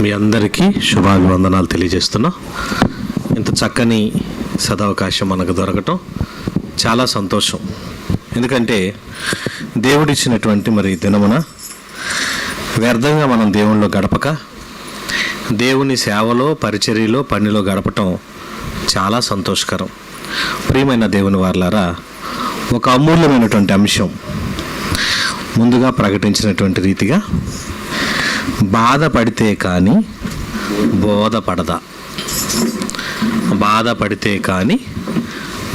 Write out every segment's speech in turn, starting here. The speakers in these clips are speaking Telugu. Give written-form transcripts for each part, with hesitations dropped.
మీ అందరికీ శుభాభివందనాలు తెలియజేస్తున్నా. ఇంత చక్కని సదవకాశం మనకు దొరకటం చాలా సంతోషం. ఎందుకంటే దేవుడిచ్చినటువంటి మరి దినమున వ్యర్థంగా మనం దేవునిలో గడపక దేవుని సేవలో, పరిచర్యలో, పనిలో గడపటం చాలా సంతోషకరం. ప్రియమైన దేవుని వారలారా, ఒక అమూల్యమైనటువంటి అంశం ముందుగా ప్రకటించినటువంటి రీతిగా బాధపడితే కానీ బోధపడదా, బాధపడితే కానీ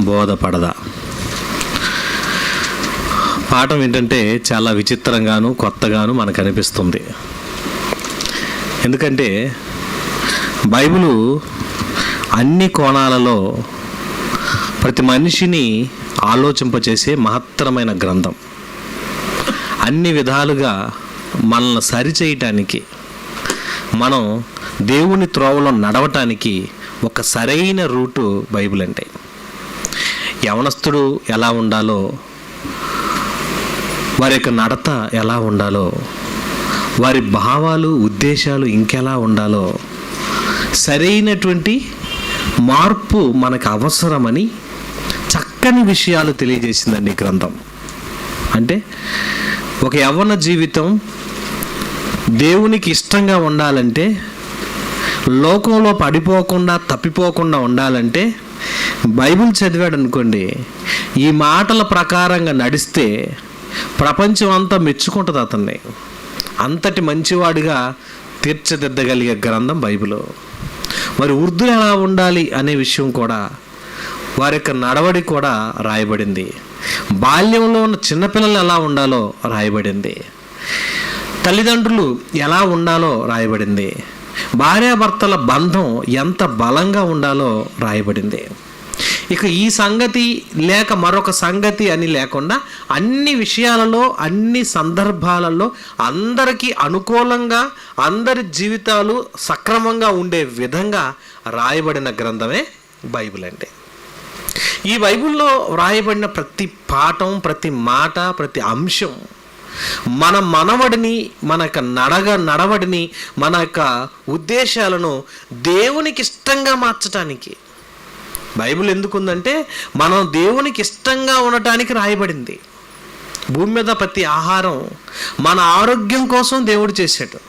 బోధపడదా. పాఠం ఏంటంటే చాలా విచిత్రంగాను కొత్తగాను మనకు అనిపిస్తుంది. ఎందుకంటే బైబిలు అన్ని కోణాలలో ప్రతి మనిషిని ఆలోచింపచేసే మహత్తరమైన గ్రంథం. అన్ని విధాలుగా మనల్ని సరిచేయటానికి, మనం దేవుని త్రోవలో నడవటానికి ఒక సరైన రూటు బైబిల్ అంటే. యవనస్తుడు ఎలా ఉండాలో, వారి యొక్క నడత ఎలా ఉండాలో, వారి భావాలు ఉద్దేశాలు ఇంకెలా ఉండాలో, సరైనటువంటి మార్పు మనకు అవసరమని చక్కని విషయాలు తెలియజేసిందండి ఈ గ్రంథం. అంటే ఒక యవ్వన జీవితం దేవునికి ఇష్టంగా ఉండాలంటే, లోకంలో పడిపోకుండా తప్పిపోకుండా ఉండాలంటే బైబిల్ చదివాడు అనుకోండి, ఈ మాటల ప్రకారంగా నడిస్తే ప్రపంచం అంతా మెచ్చుకుంటుంది అతన్ని. అంతటి మంచివాడిగా తీర్చిదిద్దగలిగే గ్రంథం బైబిల్. మరి వృద్ధులు ఎలా ఉండాలి అనే విషయం కూడా, వారి యొక్క నడవడి కూడా రాయబడింది. బాల్యంలో ఉన్న చిన్నపిల్లలు ఎలా ఉండాలో రాయబడింది. తల్లిదండ్రులు ఎలా ఉండాలో రాయబడింది. భార్యాభర్తల బంధం ఎంత బలంగా ఉండాలో రాయబడింది. ఇక ఈ సంగతి లేక మరొక సంగతి అని లేకుండా అన్ని విషయాలలో, అన్ని సందర్భాలలో అందరికీ అనుకూలంగా, అందరి జీవితాలు సక్రమంగా ఉండే విధంగా రాయబడిన గ్రంథమే బైబిల్ అంటే. ఈ బైబిల్లో వ్రాయబడిన ప్రతి పాఠం, ప్రతి మాట, ప్రతి అంశం మన మనవడిని, మన యొక్క నడవడిని, మన యొక్క ఉద్దేశాలను దేవునికి ఇష్టంగా మార్చటానికి. బైబిల్ ఎందుకుందంటే మనం దేవునికి ఇష్టంగా ఉండటానికి రాయబడింది. భూమి మీద ప్రతి ఆహారం మన ఆరోగ్యం కోసం దేవుడు చేశాడు.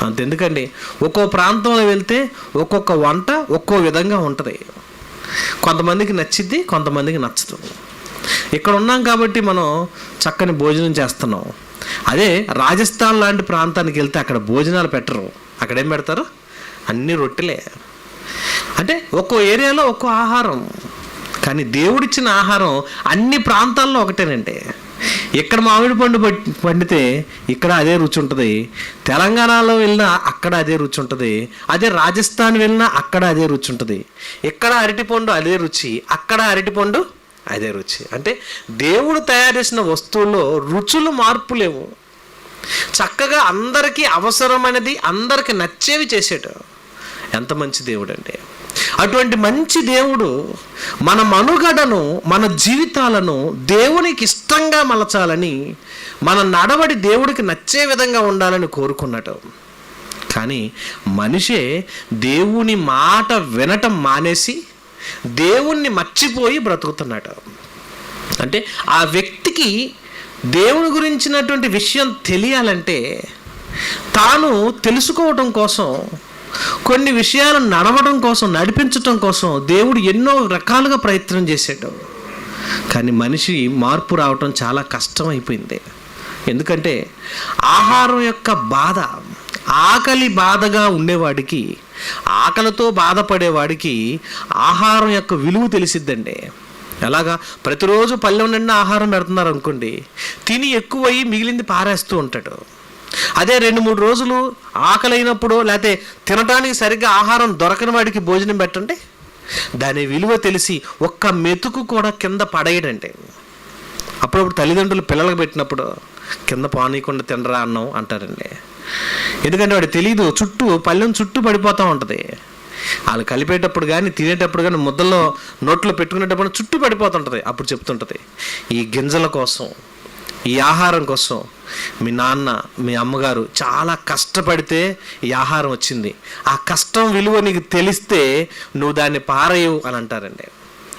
అంతెందుకండి, ఒక్కో ప్రాంతంలో వెళ్తే ఒక్కొక్క వంట ఒక్కో విధంగా ఉంటుంది. కొంతమందికి నచ్చిద్ది, కొంతమందికి నచ్చదు. ఇక్కడ ఉన్నాం కాబట్టి మనం చక్కని భోజనం చేస్తున్నాం. అదే రాజస్థాన్ లాంటి ప్రాంతానికి వెళ్తే అక్కడ భోజనాలు పెట్టరు. అక్కడ ఏం పెడతారు? అన్ని రొట్టెలే. అంటే ఒక్కో ఏరియాలో ఒక్కో ఆహారం. కానీ దేవుడిచ్చిన ఆహారం అన్ని ప్రాంతాల్లో ఒకటేనండి. ఇక్కడ మామిడి పండు పండితే ఇక్కడ అదే రుచి ఉంటుంది, తెలంగాణలో వెళ్ళినా అక్కడ అదే రుచి ఉంటుంది, అదే రాజస్థాన్ వెళ్ళినా అక్కడ అదే రుచి ఉంటుంది. ఇక్కడ అరటిపండు అదే రుచి, అక్కడ అరటిపండు అదే రుచి. అంటే దేవుడు తయారు చేసిన వస్తువుల్లో రుచులు మార్పు లేవు. చక్కగా అందరికీ అవసరమైనది, అందరికి నచ్చేవి చేసాడు. ఎంత మంచి దేవుడు అంటే. అటువంటి మంచి దేవుడు మన మనుగడను, మన జీవితాలను దేవునికి ఇష్టంగా మలచాలని, మన నడవడి దేవుడికి నచ్చే విధంగా ఉండాలని కోరుకున్నాడు. కానీ మనిషే దేవుని మాట వినటం మానేసి దేవుణ్ణి మర్చిపోయి బ్రతుకుతున్నాడు. అంటే ఆ వ్యక్తికి దేవుని గురించినటువంటి విషయం తెలియాలంటే తాను తెలుసుకోవటం కోసం, కొన్ని విషయాలను నడవడం కోసం, నడిపించటం కోసం దేవుడు ఎన్నో రకాలుగా ప్రయత్నం చేశాడు. కానీ మనిషి మార్పు రావటం చాలా కష్టమైపోయింది. ఎందుకంటే ఆహారం యొక్క బాధ, ఆకలి బాధగా ఉండేవాడికి, ఆకలితో బాధపడేవాడికి ఆహారం యొక్క విలువ తెలిసిద్దండి. ఎలాగా? ప్రతిరోజు పళ్ళెం నిండా ఆహారం పెడుతున్నారు అనుకోండి, తిని ఎక్కువయ్యి మిగిలింది పారేస్తూ ఉంటాడు. అదే 2-3 రోజులు ఆకలి అయినప్పుడు, లేకపోతే తినడానికి సరిగ్గా ఆహారం దొరకని వాడికి భోజనం పెట్టండి, దాని విలువ తెలిసి ఒక్క మెతుకు కూడా కింద పడేయడండి. అప్పుడప్పుడు తల్లిదండ్రులు పిల్లలకు పెట్టినప్పుడు కింద పానీయకుండా తినరా అన్నం అంటారండి. ఎందుకంటే వాడు తెలీదు, చుట్టూ పళ్ళెం చుట్టూ పడిపోతూ ఉంటుంది. వాళ్ళు కలిపేటప్పుడు కానీ, తినేటప్పుడు కానీ, ముద్దల్లో నోట్లో పెట్టుకునేటప్పుడు చుట్టూ పడిపోతుంటుంది. అప్పుడు చెప్తుంటుంది, ఈ గింజల కోసం, ఈ ఆహారం కోసం మీ నాన్న మీ అమ్మగారు చాలా కష్టపడితే ఈ ఆహారం వచ్చింది. ఆ కష్టం విలువ నీకు తెలిస్తే నువ్వు దాన్ని పారేయవు అని అంటారండి.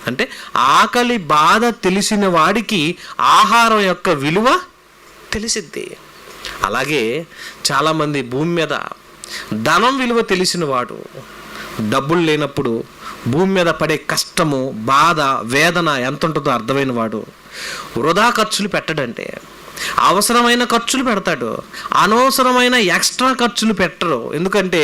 అంటే ఆకలి బాధ తెలిసిన వాడికి ఆహారం యొక్క విలువ తెలిసిద్ది. అలాగే చాలామంది భూమి మీద ధనం విలువ తెలిసిన వాడు డబ్బులు లేనప్పుడు భూమి మీద పడే కష్టము బాధ వేదన ఎంత ఉంటుందో అర్థమైన వాడు వృధా ఖర్చులు పెట్టడంటే అవసరమైన ఖర్చులు పెడతాడు, అనవసరమైన ఎక్స్ట్రా ఖర్చులు పెట్టరు. ఎందుకంటే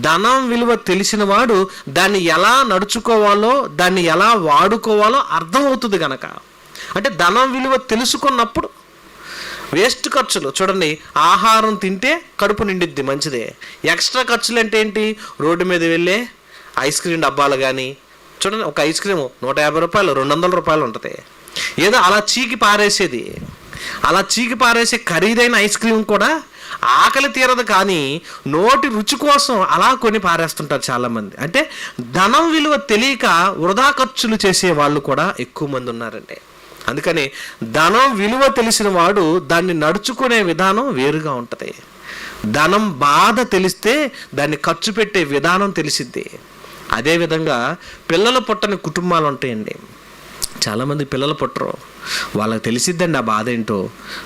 ధనం విలువ తెలిసిన వాడు దాన్ని ఎలా నడుచుకోవాలో దాన్ని ఎలా వాడుకోవాలో అర్థమవుతుంది కనుక. అంటే ధనం విలువ తెలుసుకున్నప్పుడు వేస్ట్ ఖర్చులు చూడండి, ఆహారం తింటే కడుపు నిండిద్ది మంచిదే. ఎక్స్ట్రా ఖర్చులు అంటే ఏంటి? రోడ్డు మీద వెళ్ళే ఐస్ క్రీమ్ డబ్బాలు కానీ చూడండి, ఒక ఐస్ క్రీము 150 రూపాయలు 200 రూపాయలు ఉంటుంది. ఏదో అలా చీకి పారేసేది, అలా చీకి పారేసే ఖరీదైన ఐస్ క్రీమ్ కూడా ఆకలి తీరదు కానీ నోటి రుచి కోసం అలా కొని పారేస్తుంటారు చాలామంది. అంటే ధనం విలువ తెలియక వృధా ఖర్చులు చేసే వాళ్ళు కూడా ఎక్కువ మంది ఉన్నారండి. అందుకని ధనం విలువ తెలిసిన వాడు దాన్ని నడుచుకునే విధానం వేరుగా ఉంటుంది. ధనం బాధ తెలిస్తే దాన్ని ఖర్చు పెట్టే విధానం తెలిసిద్ది. అదేవిధంగా పిల్లలు పుట్టని కుటుంబాలు ఉంటాయండి. చాలామంది పిల్లలు పుట్టరు, వాళ్ళకి తెలిసిద్దండి ఆ బాధ ఏంటో.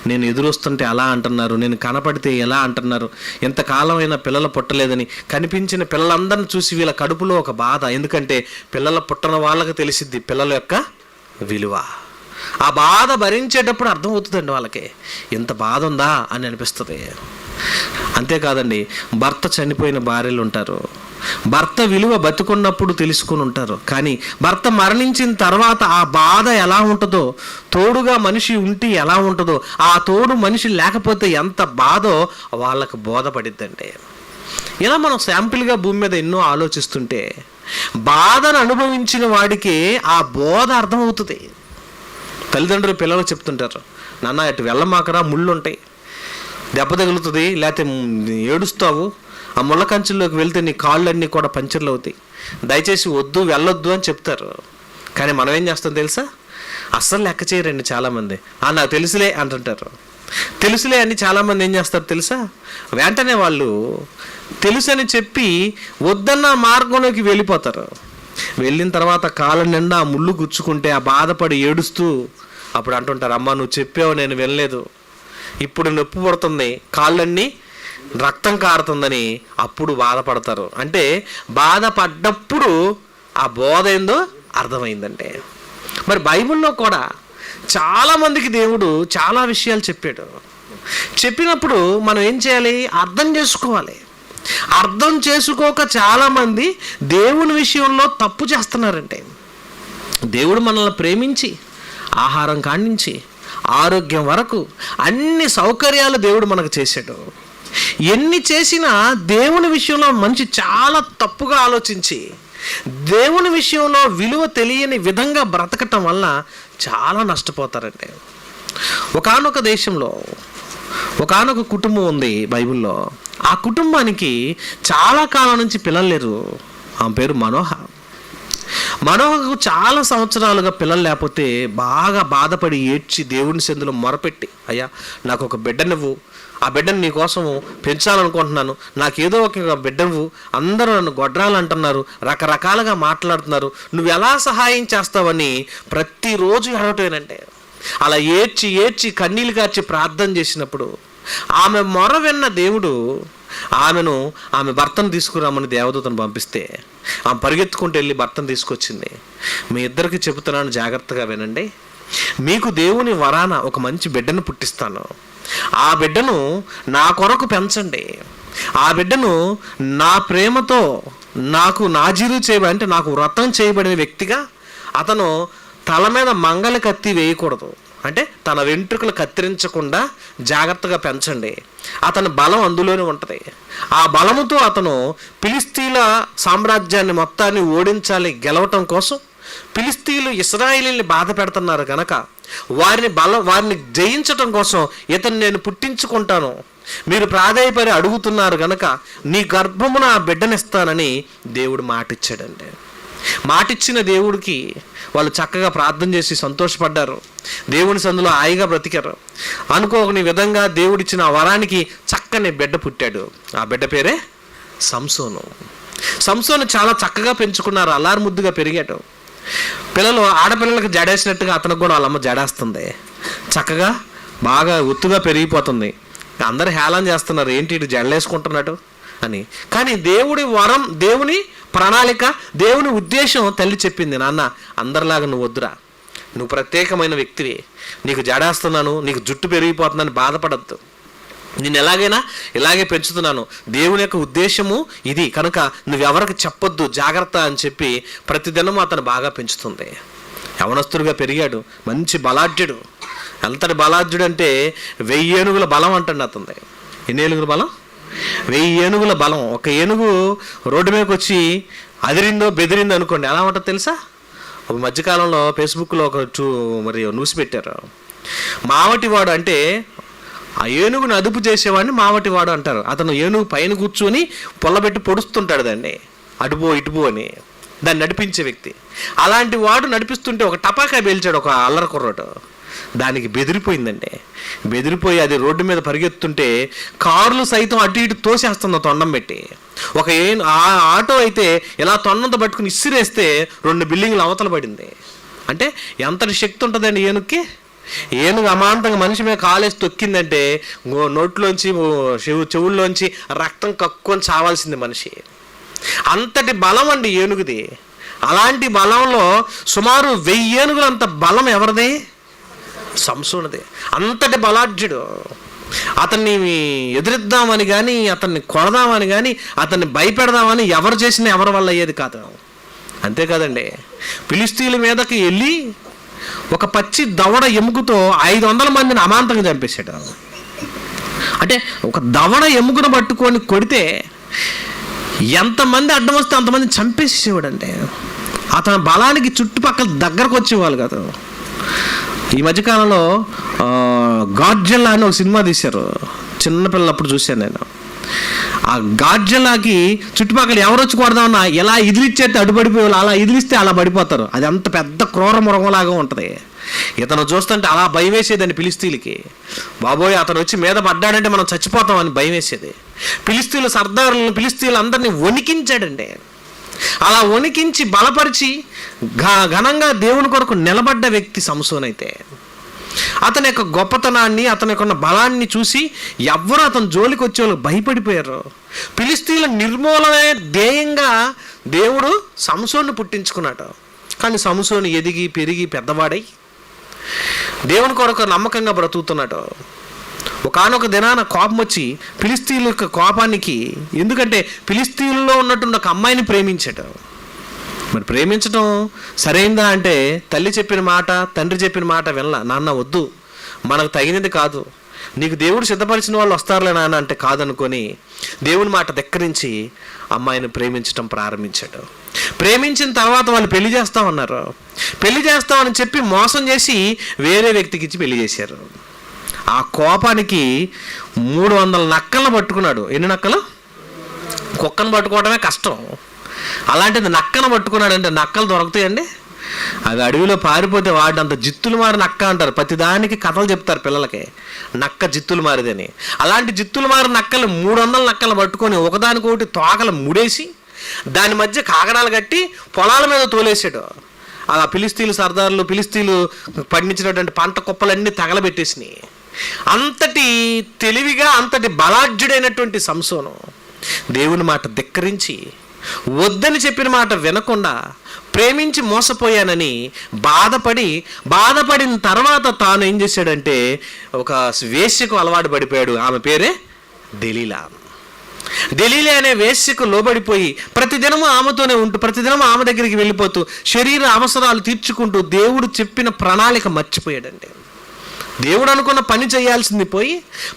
నేను ఎదురొస్తుంటే అలా అంటున్నారు, నేను కనపడితే ఎలా అంటున్నారు, ఎంతకాలం అయినా పిల్లలు పుట్టలేదని కనిపించిన పిల్లలందరిని చూసి వీళ్ళ కడుపులో ఒక బాధ. ఎందుకంటే పిల్లలు పుట్టని వాళ్ళకి తెలిసిద్ది పిల్లల యొక్క విలువ. ఆ బాధ భరించేటప్పుడు అర్థమవుతుందండి వాళ్ళకి, ఇంత బాధ ఉందా అని అనిపిస్తుంది. అంతేకాదండి, భర్త చనిపోయిన భార్యలు ఉంటారు, భర్త విలువ బతుకున్నప్పుడు తెలుసుకొని ఉంటారు. కానీ భర్త మరణించిన తర్వాత ఆ బాధ ఎలా ఉంటుందో, తోడుగా మనిషి ఉంటే ఎలా ఉంటుందో, ఆ తోడు మనిషి లేకపోతే ఎంత బాధో వాళ్ళకు బోధపడిద్దండి. ఇలా మనం శాంపిల్గా భూమి మీద ఎన్నో ఆలోచిస్తుంటే బాధను అనుభవించిన వాడికి ఆ బోధ అర్థమవుతుంది. తల్లిదండ్రులు పిల్లలు చెప్తుంటారు, నాన్న ఇటు వెళ్ళమాకరా, ముళ్ళు ఉంటాయి, దెబ్బ తగులుతుంది, లేకపోతే ఏడుస్తావు, ఆ ముళ్ళ కంచెల్లోకి వెళ్తే నీ కాళ్ళన్నీ కూడా పంచర్లు అవుతాయి, దయచేసి వద్దు వెళ్ళొద్దు అని చెప్తారు. కానీ మనం ఏం చేస్తాం తెలుసా? అస్సలు లెక్క చేయరండి చాలామంది. నాకు తెలుసులే అంటుంటారు. తెలుసులే అని చాలామంది ఏం చేస్తారు తెలుసా? వెంటనే వాళ్ళు తెలుసని చెప్పి వద్దన్న మార్గంలోకి వెళ్ళిపోతారు. వెళ్ళిన తర్వాత కాళ్ళ నిండా ఆ ముళ్ళు గుచ్చుకుంటే ఆ బాధపడి ఏడుస్తూ అప్పుడు అంటుంటారు, అమ్మ నువ్వు చెప్పావు నేను వెళ్ళలేదు, ఇప్పుడు నొప్పి పడుతుంది, కాళ్ళన్నీ రక్తం కారుతుందని అప్పుడు బాధపడతారు. అంటే బాధపడ్డప్పుడు ఆ బోధ ఏందో అర్థమైందంటే. మరి బైబిల్లో కూడా చాలామందికి దేవుడు చాలా విషయాలు చెప్పాడు. చెప్పినప్పుడు మనం ఏం చేయాలి? అర్థం చేసుకోవాలి. అర్థం చేసుకోక చాలామంది దేవుని విషయంలో తప్పు చేస్తున్నారంటే. దేవుడు మనల్ని ప్రేమించి ఆహారం కానించి ఆరోగ్యం వరకు అన్ని సౌకర్యాలు దేవుడు మనకు చేశాడు. ఎన్ని చేసినా దేవుని విషయంలో మనిషి చాలా తప్పుగా ఆలోచించి దేవుని విషయంలో విలువ తెలియని విధంగా బ్రతకటం వల్ల చాలా నష్టపోతారండి. ఒకానొక దేశంలో ఒకానొక కుటుంబం ఉంది బైబిల్లో. ఆ కుటుంబానికి చాలా కాలం నుంచి పిల్లలు లేరు. ఆమె పేరు మనోహ. మనోహకు చాలా సంవత్సరాలుగా పిల్లలు లేకపోతే బాగా బాధపడి ఏడ్చి దేవుని సందులో మొరపెట్టి, అయ్యా నాకు ఒక బిడ్డనివ్వు, ఆ బిడ్డను నీకోసం పెంచాలనుకుంటున్నాను, నాకేదో ఒక బిడ్డవు, అందరూ నన్ను గొడ్రాలు అంటున్నారు, రకరకాలుగా మాట్లాడుతున్నారు, నువ్వు ఎలా సహాయం చేస్తావని ప్రతిరోజు ఏడవటమేనంటే. అలా ఏడ్చి ఏడ్చి కన్నీళ్ళు కార్చి ప్రార్థన చేసినప్పుడు ఆమె మొర విన్న దేవుడు ఆమె భర్తను తీసుకురామని దేవదూతను పంపిస్తే ఆమె పరిగెత్తుకుంటూ వెళ్ళి భర్తను తీసుకొచ్చింది. మీ ఇద్దరికి చెబుతున్నాను, జాగ్రత్తగా వినండి, మీకు దేవుని వరాన ఒక మంచి బిడ్డను పుట్టిస్తాను, ఆ బిడ్డను నా కొరకు పెంచండి, ఆ బిడ్డను నా ప్రేమతో నాకు నాజీరు చేయబడి, అంటే నాకు వ్రతం చేయబడిన వ్యక్తిగా, అతను తల మీద మంగళ కత్తి వేయకూడదు, అంటే తన వెంట్రుకలు కత్తిరించకుండా జాగ్రత్తగా పెంచండి, అతని బలం అందులోనే ఉంటుంది, ఆ బలముతో అతను ఫిలిస్తీన్ల సామ్రాజ్యాన్ని మొత్తాన్ని ఓడించాలి, గెలవటం కోసం ఫిలిస్తీన్లు ఇశ్రాయేలీని బాధ పెడుతున్నారు కనుక వారిని జయించటం కోసం ఇతను నేను పుట్టించుకుంటాను, మీరు ప్రాధేయపడి అడుగుతున్నారు కనుక నీ గర్భమున ఆ బిడ్డనిస్తానని దేవుడు మాటిచ్చాడండి. మాటిచ్చిన దేవుడికి వాళ్ళు చక్కగా ప్రార్థన చేసి సంతోషపడ్డారు, దేవుని సందులో హాయిగా బ్రతికారు. అనుకోని విధంగా దేవుడిచ్చిన ఆ వరానికి చక్కని బిడ్డ పుట్టాడు. ఆ బిడ్డ పేరే సంసోను. సంసోను చాలా చక్కగా పెంచుకున్నారు, అల్లారు ముద్దుగా పెరిగాడు. పిల్లలు ఆడపిల్లలకు జడేసినట్టుగా అతనికి కూడా వాళ్ళమ్మ జడేస్తుంది, చక్కగా బాగా ఒత్తుగా పెరిగిపోతుంది. అందరు హేళన చేస్తున్నారు, ఏంటి ఇటు జడలేసుకుంటున్నాడు అని. కానీ దేవుడి వరం, దేవుని ప్రణాళిక, దేవుని ఉద్దేశం తల్లి చెప్పింది, నాన్న అందరిలాగా నువ్వు వద్దురా, నువ్వు ప్రత్యేకమైన వ్యక్తివి, నీకు జడేస్తున్నాను, నీకు జుట్టు పెరిగిపోతుందని బాధపడద్దు, నేను ఎలాగైనా ఇలాగే పెంచుతున్నాను, దేవుని యొక్క ఉద్దేశము ఇది కనుక నువ్వెవరికి చెప్పొద్దు, జాగ్రత్త అని చెప్పి ప్రతిదినం అతను బాగా పెంచుతుంది. యవనస్తుడిగా పెరిగాడు, మంచి బలాఢ్యుడు. ఎంతటి బలాఢ్యుడు అంటే 1000 ఏనుగుల బలం అంటండి అతనిది. ఎన్ని ఏనుగుల బలం? 1000 ఏనుగుల బలం. ఒక ఏనుగు రోడ్డు మీదకి వచ్చి అదిరిందో బెదిరిందో అనుకోండి, ఎలా ఉంటుందో తెలుసా? ఒక మధ్యకాలంలో ఫేస్బుక్లో మరి న్యూస్ పెట్టారు. మావటివాడు అంటే ఆ ఏనుగుని అదుపు చేసేవాడిని మావటివాడు అంటారు. అతను ఏనుగు పైన కూర్చొని పొల్లబెట్టి పొడుస్తుంటాడు దాన్ని, అటుపో ఇటుపో అని, దాన్ని నడిపించే వ్యక్తి. అలాంటి వాడు నడిపిస్తుంటే ఒక టపాకా పేల్చాడు ఒక అల్లరి కుర్రాడు. దానికి బెదిరిపోయిందండి. బెదిరిపోయి అది రోడ్డు మీద పరిగెత్తుంటే కార్లు సైతం అటు ఇటు తోసేస్తుంది తొండం పెట్టి. ఒక ఆటో అయితే ఇలా తొండంతో పట్టుకుని ఇసిరేస్తే 2 బిల్డింగ్లు అవతల పడింది. అంటే ఎంతటి శక్తి ఉంటుందండి ఏనుగుకి. ఏనుగు అమాంతంగా మనిషి మీద కాలేసి తొక్కిందంటే నోట్లోంచి చెవుల్లోంచి రక్తం కక్కుని చావాల్సింది మనిషి. అంతటి బలం అండి ఏనుగుది. అలాంటి బలంలో సుమారు 1000 ఏనుగులంత బలం ఎవరిది? సంసోనుది. అంతటి బలాఢ్యుడు. అతన్ని ఎదిరిద్దామని కానీ, అతన్ని కొడదామని కానీ, అతన్ని భయపెడదామని ఎవరు చేసినా ఎవరి వల్ల అయ్యేది కాదు. అంతేకాదండి, ఫిలిష్తీయుల మీదకి వెళ్ళి ఒక పచ్చి దవడ ఎముకతో 500 మందిని అమాంతంగా చంపేశాడు. అంటే ఒక దవడ ఎముకను పట్టుకొని కొడితే ఎంతమంది అడ్డం వస్తే అంతమంది చంపేసేవాడు. అంటే అతని బలానికి చుట్టుపక్కల దగ్గరకు వచ్చేవాళ్ళు కాదు. ఈ మధ్యకాలంలో గాడ్జిల్లా అని ఒక సినిమా తీశారు, చిన్నపిల్లప్పుడు చూశాను నేను. ఆ గాడ్జిల్లాకి చుట్టుపక్కల ఎవరు వచ్చి కొడదామన్నా ఎలా ఇదిలిచ్చేస్తే అడ్డుపడిపోయేవాళ్ళు, అలా ఇదిలిస్తే అలా పడిపోతారు. అది అంత పెద్ద క్రూర మృగంలాగా ఉంటుంది. ఇతను చూస్తుంటే అలా భయం వేసేదండి ఫిలిష్తీయులకి. బాబోయ్, అతను వచ్చి మీద పడ్డాడంటే మనం చచ్చిపోతామని భయం వేసేది. ఫిలిష్తీయుల సర్దారులను, ఫిలిష్తీయులు అందరినీ వణికించాడండి. అలా వణికించి బలపరిచి ఘనంగా దేవుని కొరకు నిలబడ్డ వ్యక్తి సంసోను. అయితే అతని యొక్క గొప్పతనాన్ని, అతని యొక్క బలాన్ని చూసి ఎవ్వరూ అతని జోలికి వచ్చే వాళ్ళు భయపడిపోయారు. ఫిలిష్తీయుల నిర్మూలనే ధ్యేయంగా దేవుడు సంసోను పుట్టించుకున్నాడు. కానీ సంసోను ఎదిగి పెరిగి పెద్దవాడై దేవుని కొరకు నమ్మకంగా బ్రతుకుతున్నాడు. ఒకానొక దినాన కోపం వచ్చి ఫిలిష్తీయుల యొక్క కోపానికి, ఎందుకంటే ఫిలిష్తీయుల్లో ఉన్నటువంటి ఒక అమ్మాయిని ప్రేమించాడు. మరి ప్రేమించడం సరైందా అంటే తల్లి చెప్పిన మాట, తండ్రి చెప్పిన మాట వినలా. నాన్న వద్దు, మనకు తగినది కాదు, నీకు దేవుడు సిద్ధపరిచిన వాళ్ళు వస్తారులే నాన్న అంటే కాదనుకొని దేవుని మాట ధిక్కరించి అమ్మాయిని ప్రేమించడం ప్రారంభించాడు. ప్రేమించిన తర్వాత వాళ్ళు పెళ్లి చేస్తామన్నారు. పెళ్లి చేస్తామని చెప్పి మోసం చేసి వేరే వ్యక్తికి ఇచ్చి పెళ్లి చేశారు. ఆ కోపానికి 300 నక్కలను పట్టుకున్నాడు. ఎన్ని నక్కలు? కుక్కను పట్టుకోవడమే కష్టం, అలాంటిది నక్కను పట్టుకున్నాడంటే నక్కలు దొరుకుతాయండి? అది అడవిలో పారిపోతే వాడంత జిత్తులు మారి నక్క అంటారు. ప్రతిదానికి కథలు చెప్తారు పిల్లలకి, నక్క జిత్తులు మారిదని. అలాంటి జిత్తులు మారి నక్కలు 300 నక్కలు పట్టుకొని ఒకదానికొకటి తోకలు ముడేసి దాని మధ్య కాగడాలు కట్టి పొలాల మీద తోలేసాడు. అలా ఫిలిష్తీయులు సర్దారులు, ఫిలిష్తీయులు పండించినటువంటి పంట కుప్పలన్నీ తగలబెట్టేసినాయి. అంతటి తెలివిగా, అంతటి బలాఢ్యుడైనటువంటి సంసోను దేవుని మాట ధిక్కరించి, వద్దని చెప్పిన మాట వినకుండా ప్రేమించి మోసపోయానని బాధపడిన తర్వాత తాను ఏం చేశాడంటే ఒక వేశ్యకు అలవాటు పడిపోయాడు. ఆమె పేరే దెలీలా. దెలీలా అనే వేశ్యకు లోబడిపోయి ప్రతిదినము ఆమెతోనే ఉంటూ, ప్రతిదినము ఆమె దగ్గరికి వెళ్ళిపోతూ శరీర అవసరాలు తీర్చుకుంటూ దేవుడు చెప్పిన ప్రణాళిక మర్చిపోయాడండి. దేవుడు అనుకున్న పని చేయాల్సింది పోయి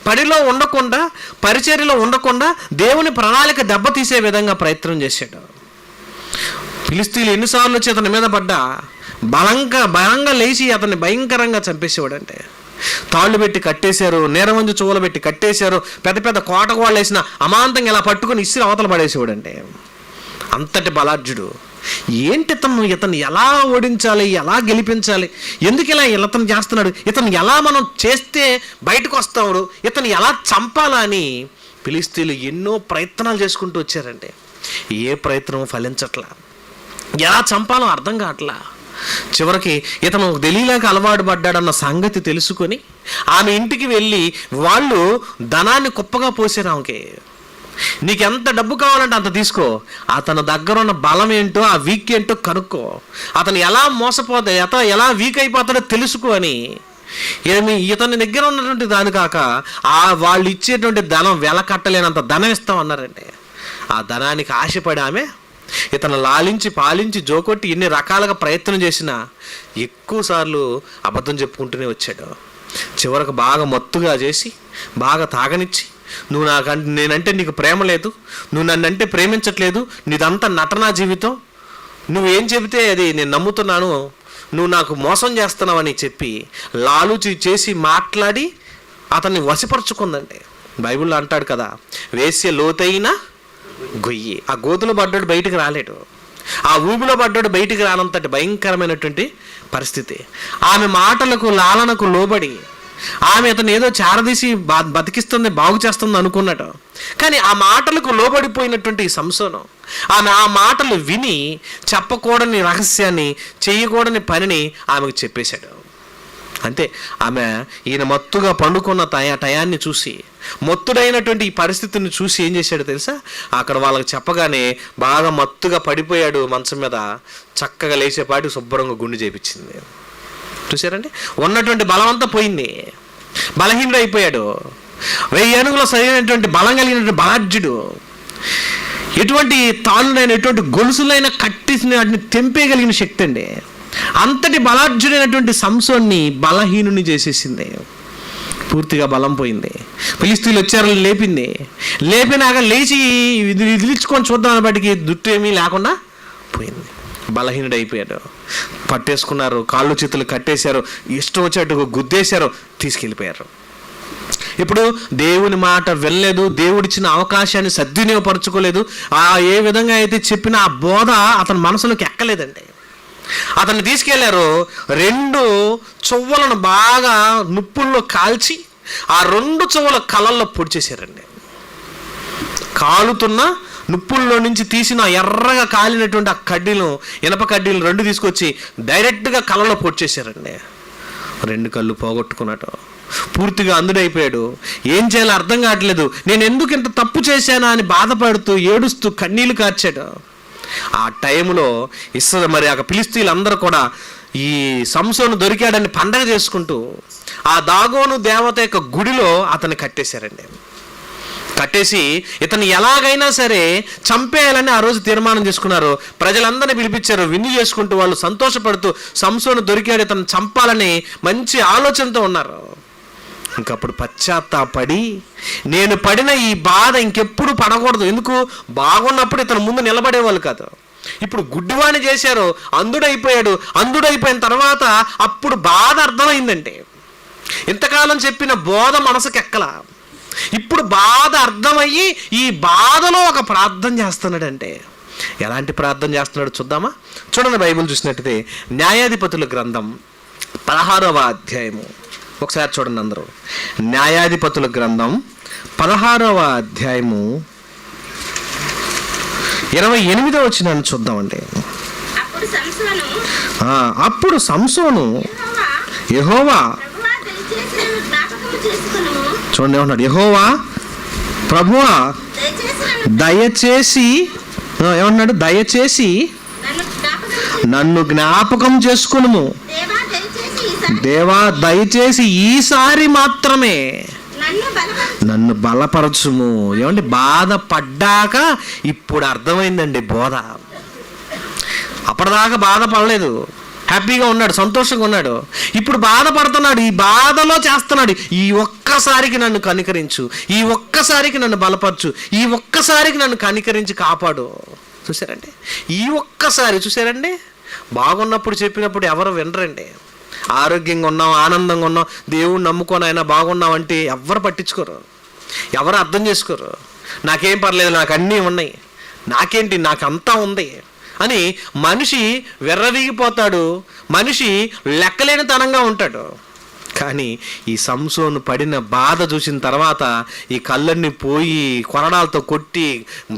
పనిలో ఉండకుండా, పరిచర్యలో ఉండకుండా దేవుని ప్రణాళిక దెబ్బతీసే విధంగా ప్రయత్నం చేశాడు. ఫిలిష్తీయులు ఎన్నిసార్లు వచ్చి అతని మీద పడ్డా బలంగా లేచి అతన్ని భయంకరంగా చంపేసేవాడంటే. తాళ్ళు పెట్టి కట్టేశారు, నేరవంజు చువ్వలు పెట్టి కట్టేశారు, పెద్ద పెద్ద కోటగోళ్ళు వేసిన అమాంతంగా ఇలా పట్టుకుని ఇసిరి అవతల పడేసేవాడంటే. అంతటి బలాఢ్యుడు. ఏంటి ఇతను ఎలా ఓడించాలి, ఎలా గెలిపించాలి, ఎందుకు ఇలా ఇతను చేస్తున్నాడు, ఇతను ఎలా మనం చేస్తే బయటకు వస్తాడు, ఇతను ఎలా చంపాలా అని ఫిలిష్తీయులు ఎన్నో ప్రయత్నాలు చేసుకుంటూ వచ్చారండి. ఏ ప్రయత్నం ఫలించట్లా, ఎలా చంపాలో అర్థం కావట్లా. చివరికి ఇతను దెలీలాకి అలవాటు పడ్డాడన్న సంగతి తెలుసుకొని ఆమె ఇంటికి వెళ్ళి వాళ్ళు ధనాన్ని కుప్పగా పోసారు ఆమెకి. నీకు ఎంత డబ్బు కావాలంటే అంత తీసుకో, అతని దగ్గర ఉన్న బలం ఏంటో, ఆ వీక్ ఏంటో కనుక్కో, అతను ఎలా మోసపోతాయి, ఎలా వీక్ అయిపోతాడో తెలుసుకో అని ఇతని దగ్గర ఉన్నటువంటి దాని కాక వాళ్ళు ఇచ్చేటువంటి ధనం వెల కట్టలేనంత ధనం ఇస్తామన్నారండి. ఆ ధనానికి ఆశపడి ఆమె ఇతను లాలించి పాలించి జోకొట్టి ఎన్ని రకాలుగా ప్రయత్నం చేసినా ఎక్కువసార్లు అబద్ధం చెప్పుకుంటూనే వచ్చాడు. చివరకు బాగా మత్తుగా చేసి బాగా తాగనిచ్చి, నేనంటే నీకు ప్రేమ లేదు, నువ్వు నన్నంటే ప్రేమించట్లేదు, నీదంతా నటనా జీవితం, నువ్వేం చెబితే అది నేను నమ్ముతున్నాను, నువ్వు నాకు మోసం చేస్తున్నావని చెప్పి లాలూచి చేసి మాట్లాడి అతన్ని వశపరుచుకుందండి. బైబిల్లో అంటాడు కదా, వేసే లోతైన గొయ్యి, ఆ గోతులో పడ్డాడు బయటికి రాలేడు, ఆ ఊబిలో పడ్డాడు బయటికి రానంతటి భయంకరమైనటువంటి పరిస్థితి. ఆమె మాటలకు లాలనకు లోబడి ఆమె అతను ఏదో చారదీసి బతికిస్తుంది, బాగు చేస్తుంది అనుకున్నాడు. కానీ ఆ మాటలకు లోబడిపోయినటువంటి సంసోను ఆమె ఆ మాటలు విని చెప్పకూడని రహస్యాన్ని, చేయకూడని పనిని ఆమెకు చెప్పేశాడు. అంతే, ఆమె ఈయన మత్తుగా పండుకున్న టయాన్ని చూసి, మత్తుడైనటువంటి ఈ పరిస్థితిని చూసి ఏం చేశాడో తెలుసా, అక్కడ వాళ్ళకి చెప్పగానే బాగా మత్తుగా పడిపోయాడు మంచం మీద, చక్కగా లేచేపాటి శుభ్రంగా గుండు చేపించింది. చూసారండి, ఉన్నటువంటి బలం అంతా పోయింది, బలహీనుడు అయిపోయాడు. 1000 ఏనుగుల సరైనటువంటి బలం కలిగినటువంటి బలాఢ్యుడు, ఎటువంటి తాళ్ళునైనా ఎటువంటి గొలుసులైనా కట్టిసిన వాటిని తెంపేయగలిగిన శక్తి అండి. అంతటి బలాఢ్యుడైనటువంటి సంసోన్ని బలహీనుని చేసేసింది. పూర్తిగా బలం పోయింది. ఫిలిష్తీయులు వచ్చారు, లేపినాక లేచి విదిలించుకొని చూద్దాం బట్టికి దుట్టు ఏమీ లేకుండా పోయింది. బలహీనుడైపోయాడు. పట్టేసుకున్నారు, కాళ్ళు చేతులు కట్టేశారు, ఇష్టం వచ్చేట్టు గుద్దేశారు, తీసుకెళ్ళిపోయారు. ఇప్పుడు దేవుని మాట వెళ్ళలేదు, దేవుడిచ్చిన అవకాశాన్ని సద్వినియోగపరచుకోలేదు. ఏ విధంగా అయితే చెప్పినా ఆ బోధ అతని మనసులోకి ఎక్కలేదండి. అతన్ని తీసుకెళ్లారు, 2 చువ్వలను బాగా నుప్పుల్లో కాల్చి ఆ 2 చువ్వల కళ్ళల్లో పొడిచేశారండి. కాలుతున్న నుప్పుల్లో నుంచి తీసిన ఎర్రగా కాలినటువంటి ఆ కడ్డీలు, ఇనప కడ్డీలు 2 తీసుకొచ్చి డైరెక్ట్గా కళ్ళలో పొడిచేశారండి. 2 కళ్ళు పోగొట్టుకున్నాడు, పూర్తిగా అందుడైపోయాడు. ఏం చేయాలో అర్థం కావట్లేదు, నేను ఎందుకు ఇంత తప్పు చేశానా అని బాధపడుతూ ఏడుస్తూ కన్నీళ్లు కార్చాడు. ఆ టైంలో మరి ఆ ఫిలిష్తీయులు అందరూ కూడా ఈ సంసోను దొరికాడని పండగ చేసుకుంటూ ఆ దాగోను దేవత యొక్క గుడిలో అతన్ని కట్టేశారండి. కట్టేసి ఇతను ఎలాగైనా సరే చంపేయాలని ఆ రోజు తీర్మానం చేసుకున్నారు. ప్రజలందరినీ పిలిపించారు, విందు చేసుకుంటూ వాళ్ళు సంతోషపడుతూ సంసోను దొరికాడు, ఇతను చంపాలని మంచి ఆలోచనతో ఉన్నారు. ఇంకప్పుడు పశ్చాత్తాపడి, నేను పడిన ఈ బాధ ఇంకెప్పుడు పడకూడదు. ఎందుకు, బాగున్నప్పుడు ఇతను ముందు నిలబడేవాళ్ళు కాదు, ఇప్పుడు గుడ్డివాణి చేశారు, అందుడైపోయిన తర్వాత అప్పుడు బాధ అర్థమైందంటే, ఇంతకాలం చెప్పిన బోధ మనసుకు ఎక్కల, ఇప్పుడు బాధ అర్థమయ్యి ఈ బాధలో ఒక ప్రార్థన చేస్తున్నాడంటే, ఎలాంటి ప్రార్థన చేస్తున్నాడు చూద్దామా? చూడండి, బైబిల్ చూసినట్టయితే న్యాయాధిపతుల గ్రంథం 16వ అధ్యాయము ఒకసారి చూడండి అందరూ. న్యాయాధిపతుల గ్రంథం 16వ అధ్యాయము 28వ వచనాన్ని చూద్దామండి. అప్పుడు సంసోను యెహోవా, చూడండి ఏమన్నాడు, యెహోవా ప్రభువా దయచేసి, ఏమన్నాడు, దయచేసి నన్ను జ్ఞాపకం చేసుకును, దేవా దయచేసి ఈసారి మాత్రమే నన్ను బలపరచుము. ఏమండి, బాధపడ్డాక ఇప్పుడు అర్థమైందండి బోధ. అప్పటిదాకా బాధపడలేదు, హ్యాపీగా ఉన్నాడు, సంతోషంగా ఉన్నాడు. ఇప్పుడు బాధపడుతున్నాడు, ఈ బాధలో చేస్తున్నాడు, ఈ ఒక్కసారికి నన్ను కనికరించు, ఈ ఒక్కసారికి నన్ను బలపరచు, ఈ ఒక్కసారికి నన్ను కనికరించి కాపాడు. చూసారండి, ఈ ఒక్కసారి చూసారండి. బాగున్నప్పుడు చెప్పినప్పుడు ఎవరు వినరండి. ఆరోగ్యంగా ఉన్నాం, ఆనందంగా ఉన్నాం, దేవుడు నమ్ముకొని అయినా బాగున్నామంటే ఎవరు పట్టించుకోరు, ఎవరు అర్థం చేసుకోరు. నాకేం పర్లేదు, నాకు అన్నీ ఉన్నాయి, నాకేంటి, నాకు అంతా ఉంది, అని మనిషి విర్రవీగిపోతాడు, మనిషి లెక్కలేనితనంగా ఉంటాడు. కానీ ఈ సంసోను పడిన బాధ చూసిన తర్వాత ఈ కళ్ళన్నీ పోయి కొరడాలతో కొట్టి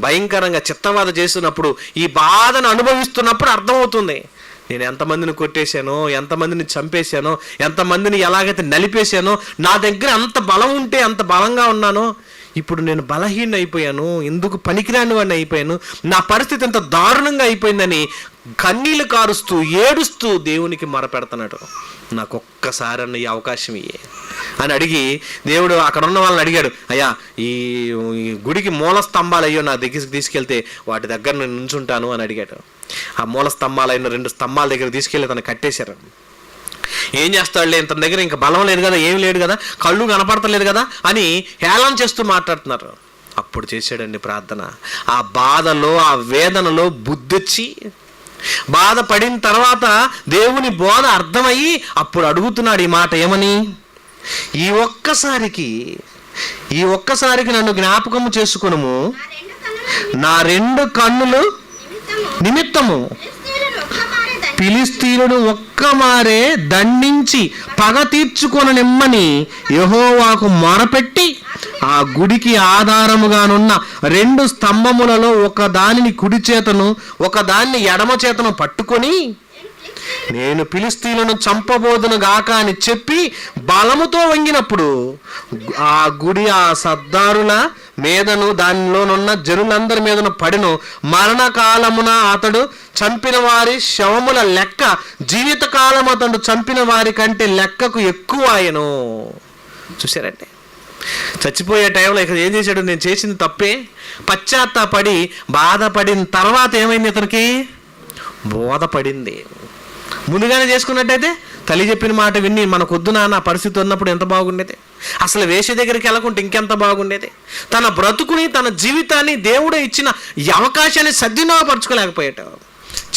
భయంకరంగా చిత్తబాధ చేస్తున్నప్పుడు, ఈ బాధను అనుభవిస్తున్నప్పుడు అర్థమవుతుంది, నేను ఎంతమందిని కొట్టేశానో, ఎంతమందిని చంపేశానో, ఎంతమందిని ఎలాగైతే నలిపేశానో, నా దగ్గర అంత బలం ఉంటే అంత బలంగా ఉన్నానో, ఇప్పుడు నేను బలహీన అయిపోయాను, ఎందుకు పనికిరాని వాడిని అయిపోయాను, నా పరిస్థితి ఎంత దారుణంగా అయిపోయిందని కన్నీళ్లు కారుస్తూ ఏడుస్తూ దేవునికి మొరపెడుతున్నాడు. నాకు ఒక్కసారన్న ఈ అవకాశం ఇయ్యే అని అడిగి దేవుడు అక్కడ ఉన్న వాళ్ళని అడిగాడు, అయ్యా ఈ గుడికి మూల స్తంభాలు అయ్యో నా దగ్గరికి తీసుకెళ్తే వాటి దగ్గర నేను నుంచుంటాను అని అడిగాడు. ఆ మూల స్తంభాలు అయిన 2 స్తంభాల దగ్గర తీసుకెళ్ళి తను కట్టేశారు. ఏం చేస్తాడులే, ఇంత దగ్గర ఇంకా బలం లేదు కదా, ఏం లేదు కదా, కళ్ళు కనపడతలేదు కదా అని హేళన చేస్తూ మాట్లాడుతున్నారు. అప్పుడు చేశాడండి ప్రార్థన. ఆ బాధలో, ఆ వేదనలో బుద్ధొచ్చి బాధపడిన తర్వాత దేవుని బోధ అర్థమయ్యి అప్పుడు అడుగుతున్నాడు ఈ మాట, ఏమని? ఈ ఒక్కసారికి నన్ను జ్ఞాపకము చేసుకునుము, నా 2 కన్నులు నిమిత్తము ఫిలిష్తీయులను ఒక్కమారే దండించి పగ తీర్చుకొననిమ్మని యెహోవాకు మొరపెట్టి ఆ గుడికి ఆధారముగానున్న 2 స్తంభములలో ఒక దానిని కుడి చేతను ఒక దాన్ని ఎడమ చేతను పట్టుకొని, నేను ఫిలిష్తీయులను చంపబోదును గాక అని చెప్పి బలముతో వంగినప్పుడు ఆ గుడి ఆ సర్దారుల మీదను దానిలోనున్న జనులందరి మీదను పడిను. మరణకాలమున అతడు చంపిన వారి శవముల లెక్క జీవితకాలం అతడు చంపిన వారి కంటే లెక్కకు ఎక్కువ ఆయను. చూశారంటే చచ్చిపోయే టైంలో ఇక్కడ ఏం చేశాడు? నేను చేసింది తప్పే, పశ్చాత్తాపడి బాధపడిన తర్వాత ఏమైంది? ఇతనికి బోధపడింది. ముందుగానే చేసుకున్నట్టయితే తల్లి చెప్పిన మాట విని మనకొద్దు నాన్న పరిస్థితి ఉన్నప్పుడు ఎంత బాగుండేది, అసలు వేష దగ్గరికి వెళ్ళకుంటే ఇంకెంత బాగుండేది. తన బ్రతుకుని, తన జీవితాన్ని దేవుడు ఇచ్చిన ఈ అవకాశాన్ని సద్వినియోగపరచుకోలేకపోయాడు.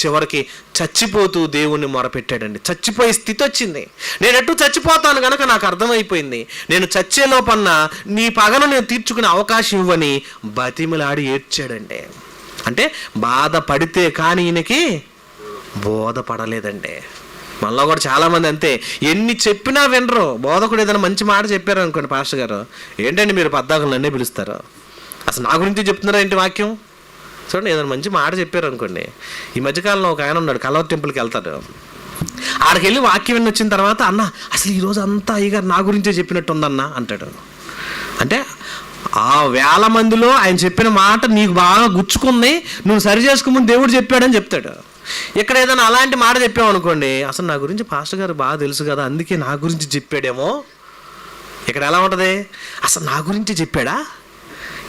చివరికి చచ్చిపోతూ దేవుణ్ణి మొరపెట్టాడండి. చచ్చిపోయే స్థితి వచ్చింది. నేను ఎటు చచ్చిపోతాను కనుక నాకు అర్థమైపోయింది, నేను చచ్చే లోపన్న నీ పగను నేను తీర్చుకునే అవకాశం ఇవ్వని బతిమిలాడి ఏడ్చాడండి. అంటే బాధపడితే కానీ ఈయనకి బోధపడలేదండి. మనలో కూడా చాలామంది అంతే, ఎన్ని చెప్పినా వినరు. బోధకుడు ఏదైనా మంచి మాట చెప్పారు అనుకోండి, పాస్టర్ గారు ఏంటండి మీరు పద్దాకులు నన్నే పిలుస్తారు, అసలు నా గురించి చెప్తున్నారా ఏంటి వాక్యం? చూడండి, ఏదైనా మంచి మాట చెప్పారు అనుకోండి. ఈ మధ్యకాలంలో ఒక ఆయన ఉన్నాడు, కలవర్ టెంపుల్కి వెళ్తాడు. ఆడికి వెళ్ళి వాక్యం విని వచ్చిన తర్వాత, అన్న అసలు ఈరోజు అంతా అయ్యగారు నా గురించే చెప్పినట్టు ఉందన్న అంటాడు. అంటే ఆ 1000 మందిలో ఆయన చెప్పిన మాట నీకు బాగా గుచ్చుకుంది, నువ్వు సరి చేసుకోమని దేవుడు చెప్పాడని చెప్తాడు. ఇక్కడ ఏదైనా అలాంటి మాట చెప్పామనుకోండి, అసలు నా గురించి పాస్టర్ గారు బాగా తెలుసు కదా అందుకే నా గురించి చెప్పాడేమో. ఇక్కడ ఎలా ఉంటుంది? అసలు నా గురించి చెప్పాడా,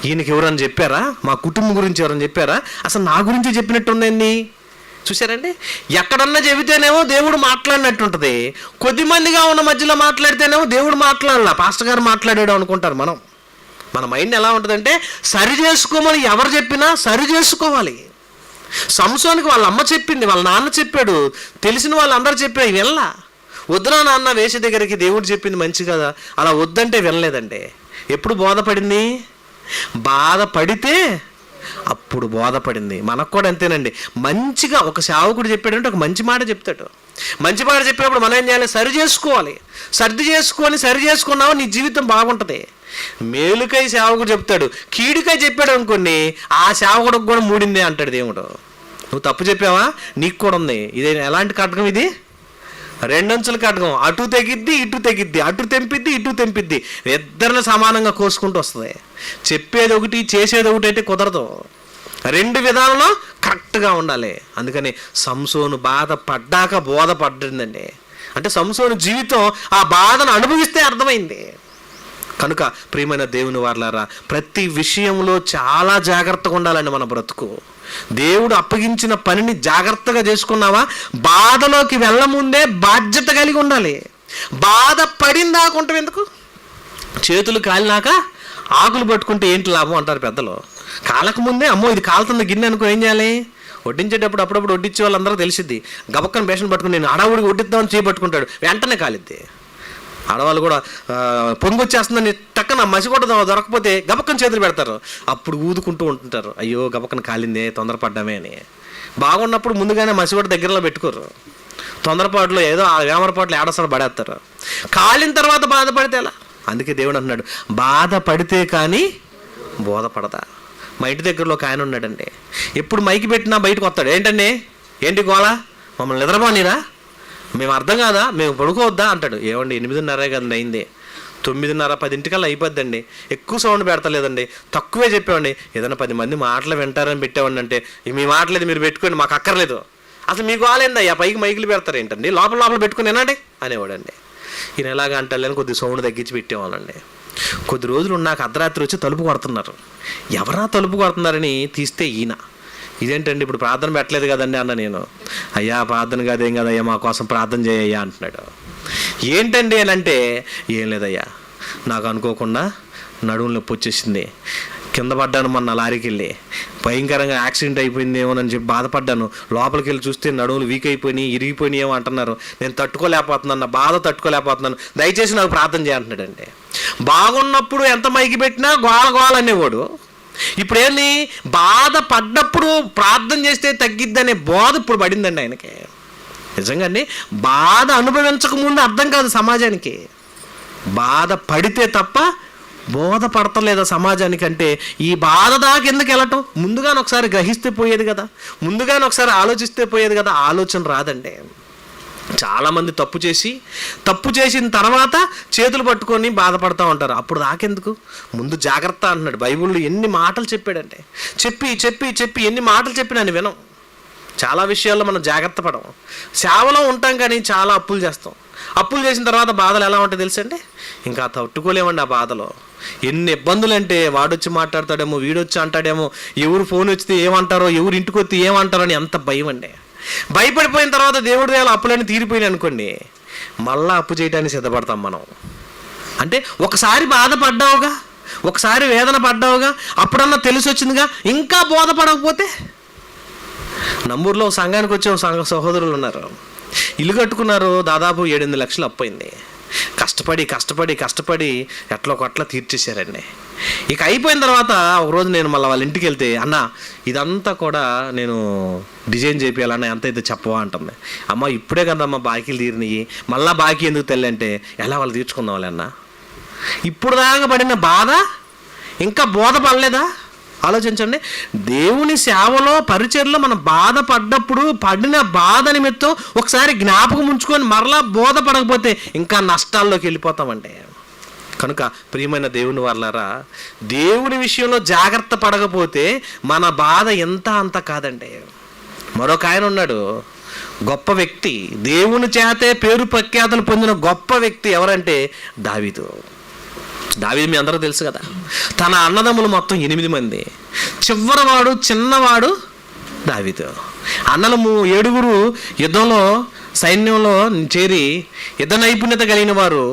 ఈయనకి ఎవరని చెప్పారా, మా కుటుంబం గురించి ఎవరని చెప్పారా, అసలు నా గురించి చెప్పినట్టుందండి. చూసారండి, ఎక్కడన్నా చెబితేనేమో దేవుడు మాట్లాడినట్టుంటుంది, కొద్దిమందిగా ఉన్న మధ్యలో మాట్లాడితేనేమో దేవుడు మాట్లాడాల, పాస్టర్ గారు మాట్లాడాడు అనుకుంటారు. మన మైండ్ ఎలా ఉంటుందంటే, సరి చేసుకోమని ఎవరు చెప్పినా సరి చేసుకోవాలి. సంసోనికి వాళ్ళ అమ్మ చెప్పింది, వాళ్ళ నాన్న చెప్పాడు, తెలిసిన వాళ్ళందరూ చెప్పారు, వెళ్ళా వద్దునా నాన్న వేష దగ్గరికి, దేవుడు చెప్పింది మంచి కదా, అలా వద్దంటే వినలేదండి. ఎప్పుడు బోధపడింది? బాధపడితే అప్పుడు బోధపడింది. మనకు కూడా అంతేనండి. మంచిగా ఒక సేవకుడు చెప్పాడంటే ఒక మంచి మాట చెప్తాడు. మంచి మాట చెప్పినప్పుడు మనం ఏం చేయాలి? సరి చేసుకోవాలి. సరి చేసుకున్నావు నీ జీవితం బాగుంటుంది. మేలుకై సేవకుడు చెప్తాడు, కీడుకై చెప్పాడు అనుకోండి, ఆ సేవకుడికి కూడా మూడిందే అంటాడు దేవుడు. నువ్వు తప్పు చెప్పావా, నీకు కూడా ఉంది. ఇది ఎలాంటి ఖడ్గం? ఇది 2 అంచుల ఖడ్గం. అటు తెగిద్ది ఇటు తెగిద్ది, అటు తెంపిద్ది ఇటు తెంపిద్ది, ఇద్దరిని సమానంగా కోసుకుంటూ వస్తుంది. చెప్పేది ఒకటి చేసేది ఒకటి అయితే కుదరదు. 2 విధాలలో కరెక్ట్గా ఉండాలి. అందుకని సంసోను బాధపడ్డాక బోధపడ్డిందండి. అంటే సంసోను జీవితం ఆ బాధను అనుభవిస్తే అర్థమైంది. కనుక ప్రియమైన దేవుని వారలారా, ప్రతి విషయంలో చాలా జాగ్రత్తగా ఉండాలండి మన బ్రతుకు. దేవుడు అప్పగించిన పనిని జాగ్రత్తగా చేసుకున్నావా, బాధలోకి వెళ్ళముందే బాధ్యత కలిగి ఉండాలి. బాధ పడిందాక ఉంటాం ఎందుకు? చేతులు కాలినాక ఆకులు పట్టుకుంటే ఏంటి లాభం అంటారు పెద్దలు. కాలక ముందే అమ్మో ఇది కాలుతుంది గిన్నె అనుకో, ఏం చేయాలి? వడ్డించేటప్పుడు అప్పుడప్పుడు వడ్డించే వాళ్ళందరూ తెలిసిద్ది. గబక్కన బేషన్ పట్టుకుని నేను అడవుడికి వడ్డిద్దామని చేపట్టుకుంటాడు, వెంటనే కాలిద్ది. ఆడవాళ్ళు కూడా పొంగొచ్చేస్తుందని టక్కన మసిగొట్ట దొరకపోతే గబక్కన చేతులు పెడతారు. అప్పుడు ఊదుకుంటూ ఉంటుంటారు, అయ్యో గబక్కన కాలిందే తొందరపడ్డామే అని. బాగున్నప్పుడు ముందుగానే మసిగొట్ట దగ్గరలో పెట్టుకోరు, తొందరపాటులో ఏదో ఆ వేమరపాట్లు ఏడసలు పడేస్తారు. కాలిన తర్వాత బాధపడితే ఎలా? అందుకే దేవుడు అంటున్నాడు, బాధపడితే కానీ బోధపడదా. మా ఇంటి దగ్గరలో ఒక ఆయన ఉన్నాడండి, ఎప్పుడు మైకి పెట్టినా బయటకు వస్తాడు. ఏంటి గోళ, మమ్మల్ని నిద్రపోనీరా, మేము అర్థం కాదా, మేము పడుకోవద్దా అంటాడు. ఏమండి 8:30 కదండి అయింది, 9:30 10 అయిపోద్దండి. ఎక్కువ సౌండ్ పెడతలేదండి, తక్కువే చెప్పామండి. ఏదైనా 10 మంది మాటలు వింటారని పెట్టామండి అంటే, మీ మాటలేదు మీరు పెట్టుకోండి, మాకు అక్కర్లేదు. అసలు మీకు వాళ్ళేందయ్యా, పైకి మైకులు పెడతారు ఏంటండి, లోపల పెట్టుకుని వినండి అనేవాడండి. ఈయన ఎలాగా అంటాలని కొద్ది సౌండ్ తగ్గించి పెట్టేవాళ్ళండి. కొద్ది రోజులు నాకు అర్ధరాత్రి వచ్చి తలుపు కొడుతున్నారు. ఎవరా తలుపు కొడుతున్నారని తీస్తే ఈయన. ఇదేంటండి ఇప్పుడు ప్రార్థన పెట్టలేదు కదండి అన్న నేను. అయ్యా ప్రార్థన కాదేం కదయ్యా, మా కోసం ప్రార్థన చేయయ్యా అంటున్నాడు. ఏంటండి అని అంటే, ఏం లేదయ్యా, నాకు అనుకోకుండా నడుము నొప్పి వచ్చేసింది, కింద పడ్డాను మొన్న లారీకి వెళ్ళి, భయంకరంగా యాక్సిడెంట్ అయిపోయిందేమోనని చెప్పి బాధపడ్డాను. లోపలికి వెళ్ళి చూస్తే నడుములు వీక్ అయిపోయినాయి, ఇరిగిపోయినాయి ఏమో అంటున్నారు. నేను తట్టుకోలేకపోతున్నాను, నా బాధ తట్టుకోలేకపోతున్నాను, దయచేసి నాకు ప్రార్థన చేయంటున్నాడండి. బాగున్నప్పుడు ఎంత మైకి పెట్టినా గోల అనేవాడు. ఇప్పుడు ఏంది, బాధ పడ్డప్పుడు ప్రార్థన చేస్తే తగ్గిద్దనే బోధ ఇప్పుడు పడిందండి ఆయనకి. నిజంగా అండి, బాధ అనుభవించక ముందు అర్థం కాదు సమాజానికి, బాధ పడితే తప్ప బోధ పడతలేదా సమాజానికి. అంటే ఈ బాధ దాకా ఎందుకు వెళ్ళటం, ముందుగానే ఒకసారి గ్రహిస్తే పోయేది కదా, ముందుగానే ఒకసారి ఆలోచిస్తే పోయేది కదా. ఆలోచన రాదండి. చాలామంది తప్పు చేసిన తర్వాత చేతులు పట్టుకొని బాధపడుతూ ఉంటారు. అప్పుడు దాకెందుకు, ముందు జాగ్రత్త అంటున్నాడు. బైబిల్లో ఎన్ని మాటలు చెప్పాడంటే, చెప్పి ఎన్ని మాటలు చెప్పి నన్ను వినం. చాలా విషయాల్లో మనం జాగ్రత్త పడం, సేవలో ఉంటాం కానీ చాలా అప్పులు చేస్తాం. అప్పులు చేసిన తర్వాత బాధలు ఎలా ఉంటాయి తెలుసండి, ఇంకా తట్టుకోలేమండి ఆ బాధలో. ఎన్ని ఇబ్బందులు అంటే, వాడొచ్చి మాట్లాడతాడేమో, వీడొచ్చి అంటాడేమో, ఎవరు ఫోన్ వచ్చితే ఏమంటారో, ఎవరు ఇంటికి వస్తే ఏమంటారో అని ఎంత భయం అండి. భయపడిపోయిన తర్వాత దేవుడి దగ్గర అప్పులన్నీ తీరిపోయినాయి అనుకోండి, మళ్ళీ అప్పు చేయడానికి సిద్ధపడతాం మనం. అంటే ఒకసారి బాధపడ్డావుగా, ఒకసారి వేదన పడ్డావుగా, అప్పుడన్నా తెలిసి వచ్చిందిగా, ఇంకా బోధపడకపోతే. నంబూరులో సంఘానికి వచ్చే సహోదరులు ఉన్నారు, ఇల్లు కట్టుకున్నారు, దాదాపు 7-8 లక్షలు అప్పయింది. కష్టపడి ఎట్లా ఒకట్లా తీర్చేశారండి. ఇక అయిపోయిన తర్వాత ఒకరోజు నేను మళ్ళీ వాళ్ళ ఇంటికి వెళ్తే, అన్న ఇదంతా కూడా నేను డిజైన్ చేయాలన్నా ఎంత అయితే చెప్పవా అంటుంది. అమ్మ ఇప్పుడే కదమ్మా బాకీలు తీరినాయి, మళ్ళీ బాకీ ఎందుకు తెల్లి అంటే, ఎలా వాళ్ళు తీర్చుకుందాం వాళ్ళ అన్న. ఇప్పుడు దాకా పడిన బాధ ఇంకా బోధ పడలేదా? ఆలోచించండి. దేవుని సేవలో పరిచర్లో మనం బాధపడ్డప్పుడు పడిన బాధ నిమిత్తం ఒకసారి జ్ఞాపకం ఉంచుకొని మరలా బోధపడకపోతే ఇంకా నష్టాల్లోకి వెళ్ళిపోతామండి. కనుక ప్రియమైన దేవుని వాళ్ళారా, దేవుని విషయంలో జాగ్రత్త పడకపోతే మన బాధ ఎంత అంత కాదండి. మరొక ఆయన ఉన్నాడు, గొప్ప వ్యక్తి, దేవుని చేతే పేరు ప్రఖ్యాతలు పొందిన గొప్ప వ్యక్తి. ఎవరంటే దావీదు. మీ అందరూ తెలుసు కదా, తన అన్నదమ్ములు మొత్తం 8 మంది, చిన్నవాడు దావీదు. అన్నలు 7 యుద్ధంలో సైన్యంలో చేరి యుద్ధ నైపుణ్యత కలిగిన వారు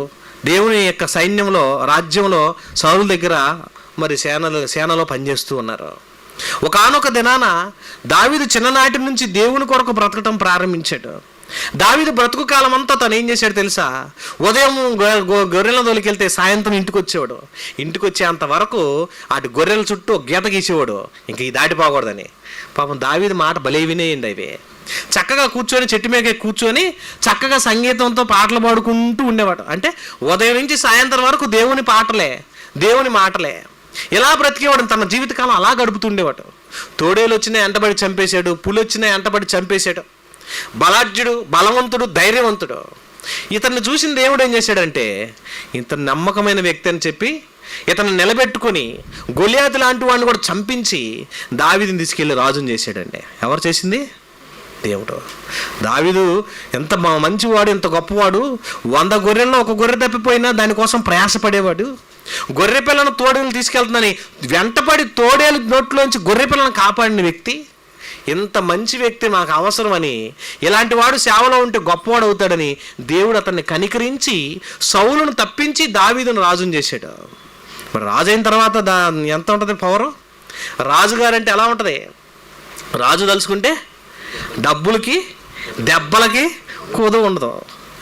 దేవుని యొక్క సైన్యంలో, రాజ్యంలో సౌలు దగ్గర మరి సేనలో పనిచేస్తూ ఉన్నారు. ఒకానొక దినాన దావీదు చిన్ననాటి నుంచి దేవుని కొరకు బ్రతకటం ప్రారంభించాడు. దావీదు బ్రతుకు కాలం అంతా తను ఏం చేశాడు తెలుసా, ఉదయం గొర్రెల తోలికెళ్తే సాయంత్రం ఇంటికి వచ్చేవాడు. ఇంటికి వచ్చేంత వరకు అటు గొర్రెల చుట్టూ గీత గీసేవాడు, ఇంక ఈ దాటిపోకూడదని. పాపం దావీదు మాట భలే వినేయండి. అవి చక్కగా కూర్చొని చెట్టు మీద కూర్చొని చక్కగా సంగీతంతో పాటలు పాడుకుంటూ ఉండేవాడు. అంటే ఉదయం నుంచి సాయంత్రం వరకు దేవుని పాటలే, దేవుని మాటలే. ఇలా బ్రతికేవాడు, తన జీవితకాలం అలా గడుపుతుండేవాడు. తోడేలు వచ్చినా ఎంటబడి చంపేశాడు, పులి వచ్చినా ఎంటబడి చంపేశాడు. బలాఢ్యుడు, బలవంతుడు, ధైర్యవంతుడు. ఇతన్ని చూసిన దేవుడు ఏం చేశాడంటే, ఇతను నమ్మకమైన వ్యక్తి అని చెప్పి ఇతను నిలబెట్టుకొని గొలియాతు లాంటి వాడిని కూడా చంపించి దావీదుని తీసుకెళ్ళి రాజుని చేశాడండి. ఎవరు చేసింది? దేవుడు. దావీదు ఎంత మంచివాడు, ఎంత గొప్పవాడు. 100 గొర్రెల్లో ఒక గొర్రె తప్పిపోయినా దానికోసం ప్రయాసపడేవాడు. గొర్రె పిల్లను తోడేలు తీసుకెళ్తుందని వెంటపడి తోడేలు నోట్లోంచి గొర్రె పిల్లను కాపాడిన వ్యక్తి. ఇంత మంచి వ్యక్తి మాకు అవసరమని, ఇలాంటి వాడు సేవలో ఉంటే గొప్పవాడు అవుతాడని దేవుడు అతన్ని కనికరించి సౌలును తప్పించి దావీదును రాజుని చేశాడు. మరి రాజు అయిన తర్వాత ఎంత ఉంటుంది పవరు? రాజుగారంటే ఎలా ఉంటుంది? రాజు తలుచుకుంటే డబ్బులకి దెబ్బలకి కుదవ ఉండదు.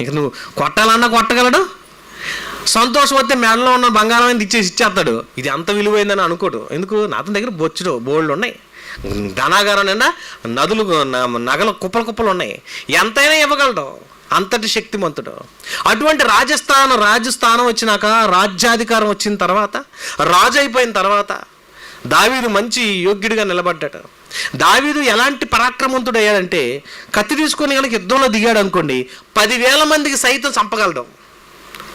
ఇక నువ్వు కొట్టాలన్నా కొట్టగలడు, సంతోషం వస్తే మెడలో ఉన్న బంగారం ఇచ్చేస్తాడు. ఇది అంత విలువైందని అనుకోడు. ఎందుకు? అతని దగ్గర బోల్డ్ ఉన్నాయి, ధనాగారం నిండా నదులు నగలు కుప్పలు ఉన్నాయి, ఎంతైనా ఇవ్వగలడు, అంతటి శక్తిమంతుడు. అటువంటి రాజస్థానం వచ్చినాక, రాజ్యాధికారం వచ్చిన తర్వాత, రాజు అయిపోయిన తర్వాత దావీదు మంచి యోగ్యుడిగా నిలబడ్డాడు. దావీదు ఎలాంటి పరాక్రమంతుడు అయ్యాడంటే, కత్తి తీసుకొని కనుక యుద్ధంలో దిగాడు అనుకోండి, 10,000 మందికి సైతం చంపగలడు.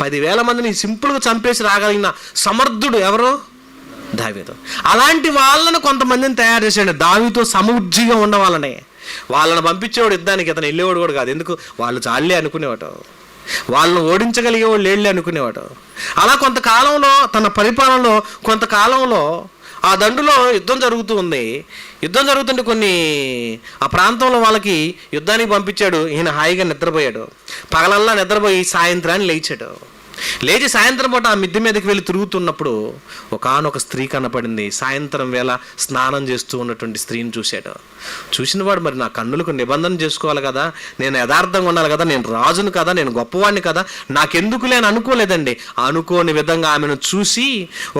10,000 మందిని సింపుల్గా చంపేసి రాగలిగిన సమర్థుడు ఎవరో? దావీదు. అలాంటి వాళ్ళను కొంతమందిని తయారు చేశాడు, దావీదుతో సమృద్ధిగా ఉన్న వాళ్ళని పంపించేవాడు యుద్ధానికి. అతను వెళ్ళేవాడు కూడా కాదు. ఎందుకు? వాళ్ళు చాలే అనుకునేవాడు, వాళ్ళని ఓడించగలిగే వాళ్ళు లేళ్ళే అనుకునేవాడు. అలా కొంతకాలంలో, తన పరిపాలనలో కొంతకాలంలో ఆ దండులో యుద్ధం జరుగుతుంటే కొన్ని ఆ ప్రాంతంలో వాళ్ళకి యుద్ధానికి పంపించాడు. ఈయన హాయిగా నిద్రపోయాడు. పగలల్లా నిద్రపోయి సాయంత్రాన్ని లేచి సాయంత్రం పూట ఆ మిద్దె మీదకి వెళ్ళి తిరుగుతున్నప్పుడు ఒకానొక స్త్రీ కనపడింది. సాయంత్రం వేళ స్నానం చేస్తూ ఉన్నటువంటి స్త్రీని చూసినవాడు, మరి నా కన్నులకు నిబంధన చేసుకోవాలి కదా, నేను యథార్థంగా ఉండాలి కదా, నేను రాజును కదా, నేను గొప్పవాడిని కదా, నాకెందుకులే అని అనుకోలేదండి. అనుకోని విధంగా ఆమెను చూసి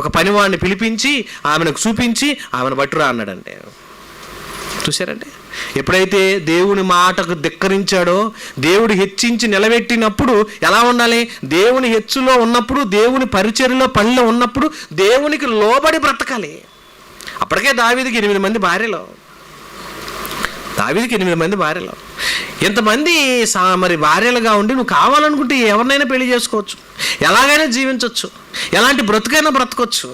ఒక పనివాడిని పిలిపించి ఆమెను చూపించి ఆమెను పట్టురా అన్నాడండి. చూశారండి? ఎప్పుడైతే దేవుని మాటకు ధిక్కరించాడో, దేవుడు హెచ్చించి నిలబెట్టినప్పుడు ఎలా ఉండాలి? దేవుని హెచ్చులో ఉన్నప్పుడు, దేవుని పరిచర్యలో పనిలో ఉన్నప్పుడు దేవునికి లోబడి బ్రతకాలి. అప్పటికే దావీదుకి 8 మంది భార్యలు. ఇంతమంది మరి భార్యలుగా ఉండి నువ్వు కావాలనుకుంటే ఎవరినైనా పెళ్లి చేసుకోవచ్చు, ఎలాగైనా జీవించవచ్చు, ఎలాంటి బ్రతుకైనా బ్రతకొచ్చు.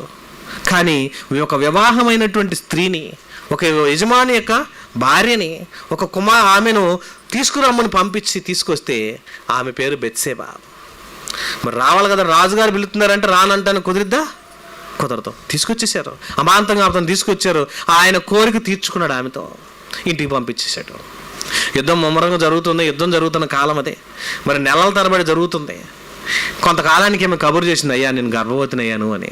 కానీ ఒక వివాహమైనటువంటి స్త్రీని, ఒక యజమాని యొక్క భార్యని, ఒక ఆమెను తీసుకురమ్మని తీసుకొస్తే ఆమె పేరు బెత్షెబా. మరి రావాలి కదా, రాజుగారు పిలుతున్నారంటే రానంటాను కుదరదు. తీసుకొచ్చేసారు, అమాంతంగా అతను తీసుకొచ్చారు. ఆయన కోరిక తీర్చుకున్నాడు, ఆమెతో ఇంటికి పంపించేశాడు. యుద్ధం ముమ్మరంగా జరుగుతుంది. యుద్ధం జరుగుతున్న కాలం అదే. మరి నెలల తరబడి జరుగుతుంది. కొంతకాలానికి ఏమో కబురు చేసింది, అయ్యా నేను గర్భవతిని అయ్యాను అని.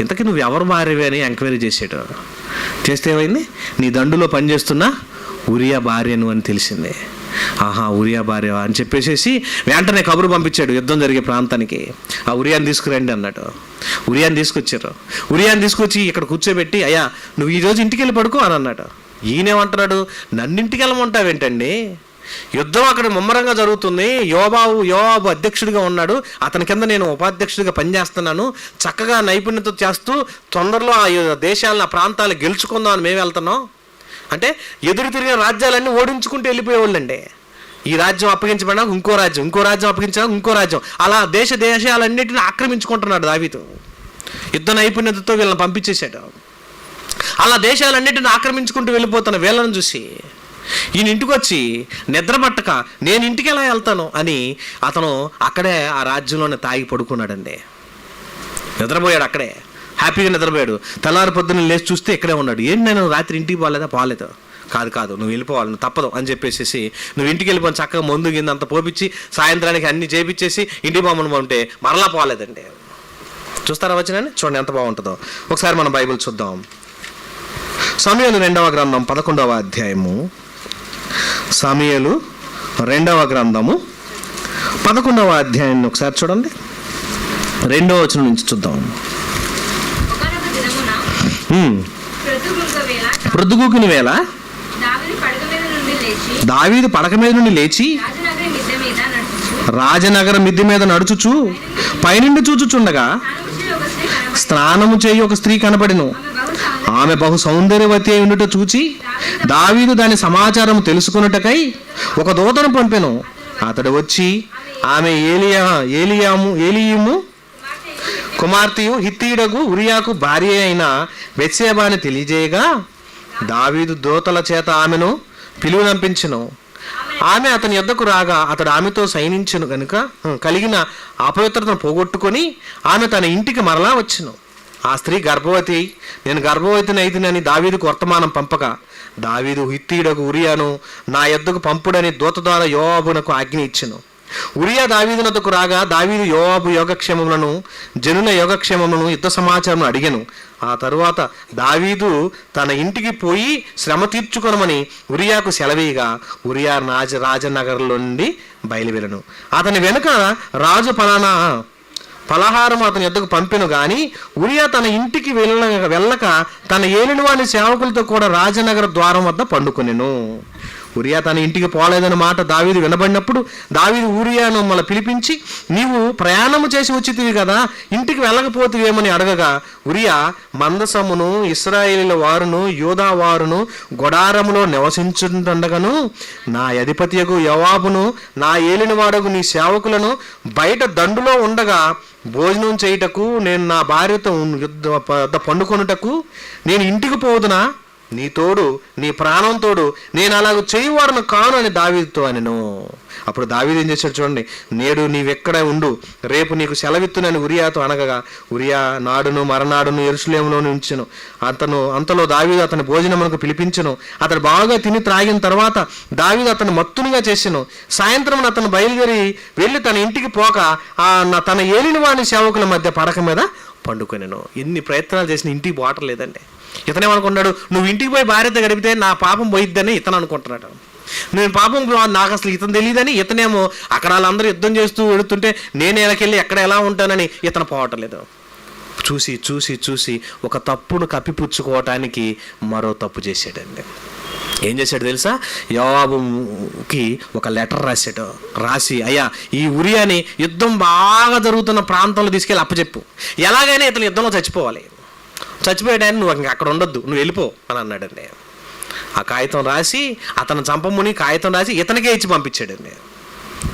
ఇంతకీ నువ్వు ఎవరు భార్యవి అని ఎంక్వైరీ చేసాడు. చేస్తే ఏమైంది? నీ దండులో పనిచేస్తున్న ఉరియా భార్యను అని తెలిసిందే. ఆహా, ఉరియా భార్య అని చెప్పేసి వెంటనే కబురు పంపించాడు యుద్ధం జరిగే ప్రాంతానికి. ఆ ఉరియాని తీసుకురండి అన్నాడు. ఉరియాని తీసుకొచ్చారు. ఉరియాని తీసుకొచ్చి ఇక్కడ కూర్చోబెట్టి, అయ్యా నువ్వు ఈరోజు ఇంటికి వెళ్ళి పడుకో అని అన్నాడు. ఈయనేమంటున్నాడు, నన్నింటికి వెళ్ళమంటావేంటండి? యుద్ధం అక్కడ ముమ్మరంగా జరుగుతుంది. యోవాబు అధ్యక్షుడిగా ఉన్నాడు, అతని కింద నేను ఉపాధ్యక్షుడిగా పనిచేస్తున్నాను. చక్కగా నైపుణ్యత చేస్తూ తొందరలో ఆ దేశాలను, ఆ ప్రాంతాలు గెలుచుకుందాం అని మేము వెళ్తున్నాం అంటే, ఎదురు తిరిగిన రాజ్యాలన్నీ ఓడించుకుంటూ వెళ్ళిపోయేవాళ్ళండి. ఈ రాజ్యం అప్పగించబడినా ఇంకో రాజ్యం అప్పగించినా ఇంకో రాజ్యం, అలా దేశాలన్నింటినీ ఆక్రమించుకుంటున్నాడు దావీదు. యుద్ధ నైపుణ్యతతో వీళ్ళని పంపించేశాడు. అలా దేశాలన్నింటినీ ఆక్రమించుకుంటూ వెళ్ళిపోతున్న వీళ్ళని చూసి ఈయన ఇంటికి వచ్చి నిద్ర పట్టక నేను ఇంటికి ఎలా వెళ్తాను అని అతను అక్కడే ఆ రాజ్యంలోనే తాగి పడుకున్నాడండి. నిద్రపోయాడు, అక్కడే హ్యాపీగా నిద్రపోయాడు. తెల్లారి పొద్దున్న లేచి చూస్తే ఇక్కడే ఉన్నాడు. ఏంటి, నేను రాత్రి ఇంటికి పోలేదు. కాదు నువ్వు వెళ్ళిపోవాలి, నువ్వు తప్పదు అని చెప్పేసి నువ్వు ఇంటికి వెళ్ళిపోయి చక్కగా మందు కింద అంతా పోపించి సాయంత్రానికి అన్ని చేపించేసి ఇంటికి పోమనుకుంటే మరలా పోలేదండి. చూస్తారా వచ్చినని? చూడండి ఎంత బాగుంటుందో. ఒకసారి మనం బైబిల్ చూద్దాం. సమూయేలు 2వ గ్రంథం 11వ అధ్యాయము. సమూయేలు 2వ గ్రంథము 11వ అధ్యాయాన్ని ఒకసారి చూడండి. 2వ వచనం నుంచి చూద్దాం. ప్రొద్దుగూకిన వేళ దావీదు పడక మీద నుండి లేచి రాజనగర మిద్దె మీద నడుచుచు పైనుండి చూచుచుండగా స్నానము చేయి ఒక స్త్రీ కనపడెను. ఆమె బహు సౌందర్యవతి అయి ఉండుట చూచి దావీదు దాని సమాచారం తెలుసుకొనుటకై ఒక దూతను పంపెను. అతడు వచ్చి ఆమె ఏలీయము కుమార్తెయు హిత్తీయుడగు ఉరియాకు భార్య అయిన బెత్షెబాని తెలియజేయగా దావీదు దూతల చేత ఆమెను పిలువనంపించెను. ఆమె అతని యొద్దకు రాగా అతడు ఆమెతో సైనించెను గనుక కలిగిన అపవిత్రతను పోగొట్టుకొని ఆమె తన ఇంటికి మరలా వచ్చెను. ఆ స్త్రీ గర్భవతి, నేను గర్భవతిని అయితేనని దావీదుకు వర్తమానం పంపగా దావీదు హిత్తీయుడగు ఉరియాను నా యొద్దకు పంపుడని దూత ద్వారా యోవాబునకు ఆజ్ఞ ఇచ్చెను. ఉరియా దావీదునొద్దకు రాగా దావీదు యోవాబు యోగక్షేమములను, జనుల యోగక్షేమములను, యుద్ధ సమాచారం అడిగెను. ఆ తరువాత దావీదు తన ఇంటికి పోయి శ్రమ తీర్చుకొనమని ఉరియాకు సెలవీగా ఉరియా రాజనగర్లో నుండి బయలువెళ్ళను. అతని వెనుక రాజు ఫలానా పలహారం అతని యొద్దకు పంపెను గాని ఉరియా తన ఇంటికి వెళ్ళక తన ఏలినవాని సేవకులతో కూడా రాజనగర ద్వారం వద్ద పండుకొనెను. ఉరియా తన ఇంటికి పోలేదన్న మాట దావీదు వినబడినప్పుడు దావీదు ఊరియాను మళ్ళీ పిలిపించి, నీవు ప్రయాణము చేసి వచ్చితివి కదా, ఇంటికి వెళ్ళకపోతేవేమని అడగగా, ఉరియా మందసమును ఇశ్రాయేలీల వారును యోధా వారును గుడారములో నివసించుండగను నా అధిపతియగు యోవాబును నా ఏలినవాడగు నీ సేవకులను బయట దండులో ఉండగా భోజనం చేయుటకు నేను నా భార్యతో పండుకొనుటకు నేను ఇంటికి పోదునా? నీ తోడు, నీ ప్రాణం తోడు, నేను అలాగ చేయువాడను కాను అని దావీదుతో అనెను. అప్పుడు దావీదు ఏం చేశాడు చూడండి, నేడు నీవెక్కడ ఉండు, రేపు నీకు సెలవిత్తునని ఉరియాతో అనగా, ఉరియా నాడును మరనాడును యెరూషలేములో ఉంచెను. అంతలో దావీదు అతని భోజనమునకు పిలిపించెను. అతడు బాగా తిని త్రాగిన తర్వాత దావీదు అతను మత్తునిగా చేసెను. సాయంత్రం అతను బయలుదేరి వెళ్ళి తన ఇంటికి పోక తన ఏలిన వాని సేవకుల మధ్య పడక మీద పండుకొనెను. ఎన్ని ప్రయత్నాలు చేసిన ఇంటికి పోవటం లేదండి. ఇతనేమనుకున్నాడు, నువ్వు ఇంటికి పోయి భార్యతో గడిపితే నా పాపం పోయిద్దని ఇతను అనుకుంటున్నాడు. నేను పాపం నాకు అసలు ఇతను తెలియదని ఇతనేమో అక్కడ వాళ్ళందరూ యుద్ధం చేస్తూ వెళుతుంటే నేను ఎలాకెళ్ళి ఎక్కడ ఎలా ఉంటానని ఇతను పోవటం లేదు. చూసి చూసి చూసి ఒక తప్పును కప్పిపుచ్చుకోవటానికి మరో తప్పు చేశాడండి. ఏం చేశాడు తెలుసా? యోవాబుకి ఒక లెటర్ రాశాడు. రాసి, అయ్యా ఈ ఉరియాని యుద్ధం బాగా జరుగుతున్న ప్రాంతంలో తీసుకెళ్ళి అప్పచెప్పు, ఎలాగైనా ఇతను యుద్ధంలో చచ్చిపోయాడని నువ్వు అక్కడ ఉండొద్దు, నువ్వు వెళ్ళిపో అని అన్నాడండి. ఆ కాగితం రాసి అతను చంపముని కాగితం రాసి ఇతనికే ఇచ్చి పంపించాడండి.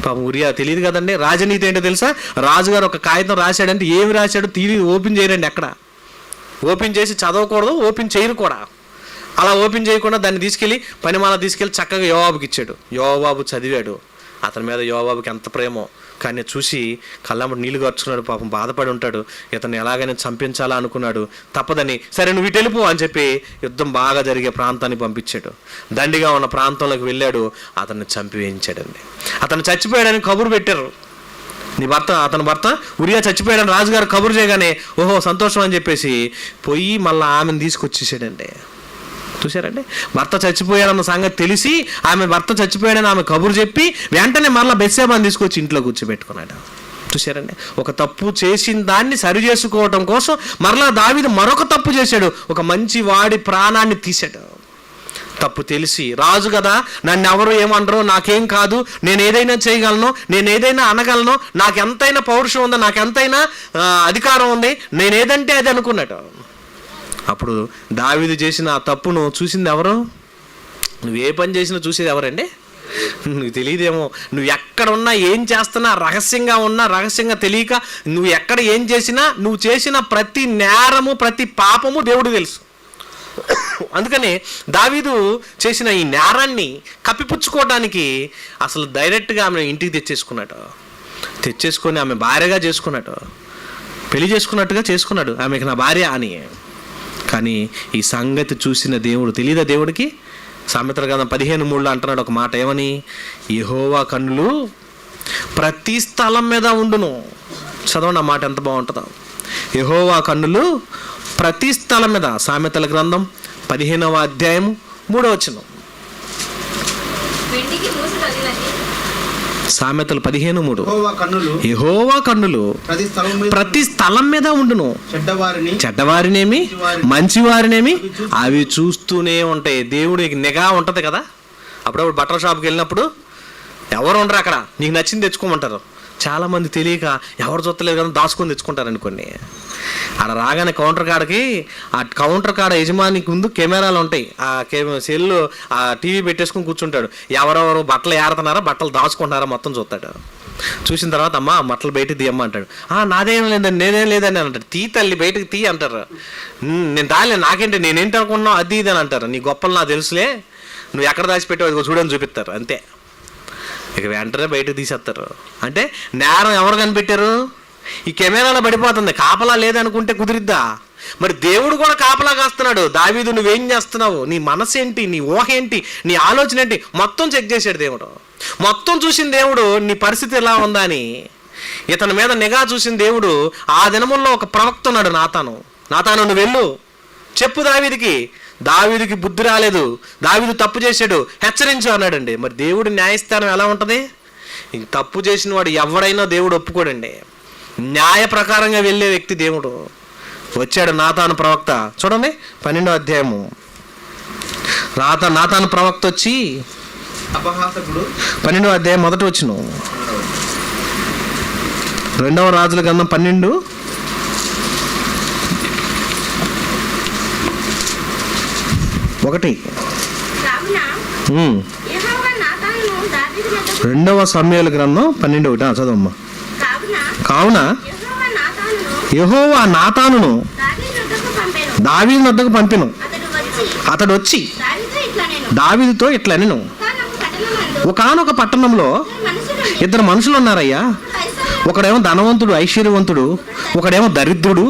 పాపం ఉరియా తెలియదు కదండి. రాజనీతి ఏంటో తెలుసా? రాజుగారు ఒక కాగితం రాశాడంటే ఏమి రాశాడు ఓపెన్ చేయరండి. ఎక్కడ ఓపెన్ చేసి చదవకూడదు, ఓపెన్ చేయరు కూడా. అలా ఓపెన్ చేయకుండా దాన్ని తీసుకెళ్ళి పనిమాల తీసుకెళ్ళి చక్కగా యోవాబుకి ఇచ్చాడు. యోవాబు చదివాడు. అతని మీద యోవాబుకి ఎంత ప్రేమో, కానీ చూసి కళ్ళమ్మటి నీళ్లు ఖర్చుకున్నాడు. పాపం బాధపడి ఉంటాడు. ఇతను ఎలాగైనా చంపించాలా అనుకున్నాడు. తప్పదని సరే నువ్వు ఇటు వెళ్ళిపో అని చెప్పి యుద్ధం బాగా జరిగే ప్రాంతానికి పంపించాడు. దండిగా ఉన్న ప్రాంతంలోకి వెళ్ళాడు. అతన్ని చంపివేయించాడండి. అతను చచ్చిపోయాడని కబురు పెట్టారు. అతని భర్త ఉరియా చచ్చిపోయాడని రాజుగారు కబురు చేయగానే ఓహో సంతోషం అని చెప్పేసి పోయి మళ్ళీ ఆమెను తీసుకొచ్చేసాడండి. చూశారండి, భర్త చచ్చిపోయాడన్న సంగతి తెలిసి ఆమె భర్త చచ్చిపోయాడని ఆమె కబురు చెప్పి వెంటనే మళ్ళీ బెత్షెబాని తీసుకొచ్చి ఇంట్లో కూర్చోబెట్టుకున్నాడు. చూశారండి, ఒక తప్పు చేసిన దాన్ని సరి చేసుకోవటం కోసం మరలా దావీదు మరొక తప్పు చేశాడు. ఒక మంచి వాడి ప్రాణాన్ని తీశాడు. తప్పు తెలిసి, రాజు కదా, నన్ను ఎవరు ఏమనరు, నాకేం కాదు, నేను ఏదైనా చేయగలను, నేను ఏదైనా అనగలను, నాకు ఎంతైనా పౌరుషం ఉందా, నాకు ఎంతైనా అధికారం ఉంది, నేను ఏదంటే అది అనుకున్నాడు. అప్పుడు దావీదు చేసిన ఆ తప్పును చూసింది ఎవరు? నువ్వు ఏ పని చేసినా చూసేది ఎవరండి? నువ్వు తెలియదేమో. నువ్వు ఎక్కడ ఉన్నా, ఏం చేస్తున్నా, రహస్యంగా ఉన్నా, రహస్యంగా తెలియక నువ్వు ఎక్కడ ఏం చేసినా, నువ్వు చేసిన ప్రతి నేరము ప్రతి పాపము దేవుడు తెలుసు. అందుకని దావీదు చేసిన ఈ నేరాన్ని కప్పిపుచ్చుకోవడానికి అసలు డైరెక్ట్గా ఆమె ఇంటికి తెచ్చేసుకొని ఆమె భార్యగా చేసుకున్నాడు. పెళ్లి చేసుకున్నట్టుగా చేసుకున్నాడు, ఆమెకి నా భార్య అని. కానీ ఈ సంగతి చూసిన దేవుడు తెలియదా దేవుడికి? సామెతల గ్రంథం 15:3 అంటున్నాడు ఒక మాట, ఏమని? యెహోవా కన్నులు ప్రతి స్థలం మీద ఉండును. చదవండి ఆ మాట ఎంత బాగుంటుందో. యెహోవా కన్నులు ప్రతి స్థలం మీద. సామెతల గ్రంథం 15వ అధ్యాయం 3వ వచనం. సామెతలు 15:3. యెహోవా కన్నులు ప్రతి స్థలం మీద ఉండును, చెడ్డవారినేమి మంచివారినేమి అవి చూస్తూనే ఉంటాయి. దేవుడికి నిఘా ఉంటది కదా. అప్పుడప్పుడు బట్టల షాప్కి వెళ్ళినప్పుడు ఎవరు ఉండరు, అక్కడ నీకు నచ్చింది తెచ్చుకోమంటారు. చాలామంది తెలియక ఎవరు చూస్తలేదు కదా దాచుకొని తెచ్చుకుంటారు అనుకోండి. ఆడ రాగానే కౌంటర్ కాడకి, ఆ కౌంటర్ కాడ యజమానికి ముందు కెమెరాలు ఉంటాయి. ఆ సెల్లు ఆ టీవీ పెట్టేసుకుని కూర్చుంటాడు. ఎవరెవరు బట్టలు ఏరుతున్నారా, బట్టలు దాచుకుంటున్నారా మొత్తం చూస్తాడు. చూసిన తర్వాత అమ్మ బట్టలు బయటకు తీయమ్మ అంటాడు. నాదేం లేదండి, నేనేం లేదని అంటాడు. తీ తల్లి బయటకు తీ అంటారు. నేను తాలే, నాకేంటి, నేనేంటి అనుకున్నావు అది ఇది అని అంటారు. నీ గొప్పలు నాకు తెలుసులే, నువ్వు ఎక్కడ దాచిపెట్టావు చూడని చూపిస్తారు అంతే. ఇక వెంటనే బయటకు తీసేస్తారు. అంటే నేరం ఎవరు కనిపెట్టారు? ఈ కెమెరాలో పడిపోతుంది. కాపలా లేదనుకుంటే కుదిరిద్దా? మరి దేవుడు కూడా కాపలా కాస్తున్నాడు. దావీదు నువ్వేం చేస్తున్నావు, నీ మనసు ఏంటి, నీ ఊహ ఏంటి, నీ ఆలోచన ఏంటి, మొత్తం చెక్ చేశాడు దేవుడు. మొత్తం చూసిన దేవుడు నీ పరిస్థితి ఎలా ఉందా అని ఇతని మీద నిఘా చూసిన దేవుడు ఆ దినముల్లో ఒక ప్రవక్త ఉన్నాడు, నాతాను నువ్వు వెళ్ళు చెప్పు దావీదుకి బుద్ధి రాలేదు, దావీదు తప్పు చేశాడు, హెచ్చరించు అన్నాడండి. మరి దేవుడి న్యాయస్థానం ఎలా ఉంటుంది? తప్పు చేసిన వాడు ఎవడైనా దేవుడు ఒప్పుకోడండి. న్యాయ ప్రకారంగా వెళ్ళే వ్యక్తి దేవుడు. వచ్చాడు నాతాను ప్రవక్త, చూడండి 12వ అధ్యాయము. నాతాను ప్రవక్త వచ్చి అపహాసకుడు 12వ అధ్యాయం మొదటి వచనం, 2వ రాజుల గ్రంథం 12:1. కావున యెహోవా నాతానును దావీదు యొద్దకు 2వ సమూయేలు గ్రంథం 12:1 చదవమ్మా. కావున యెహోవా నాతానును దావీదు వద్దకు పంపెను. అతడు వచ్చి దావీదుతో ఇట్లా అనెను, ఒకానొక పట్టణంలో ఇద్దరు మనుషులు ఉన్నారయ్యా. ఒకడేమో ధనవంతుడు ఐశ్వర్యవంతుడు, ఒకడేమో దరిద్రుడు.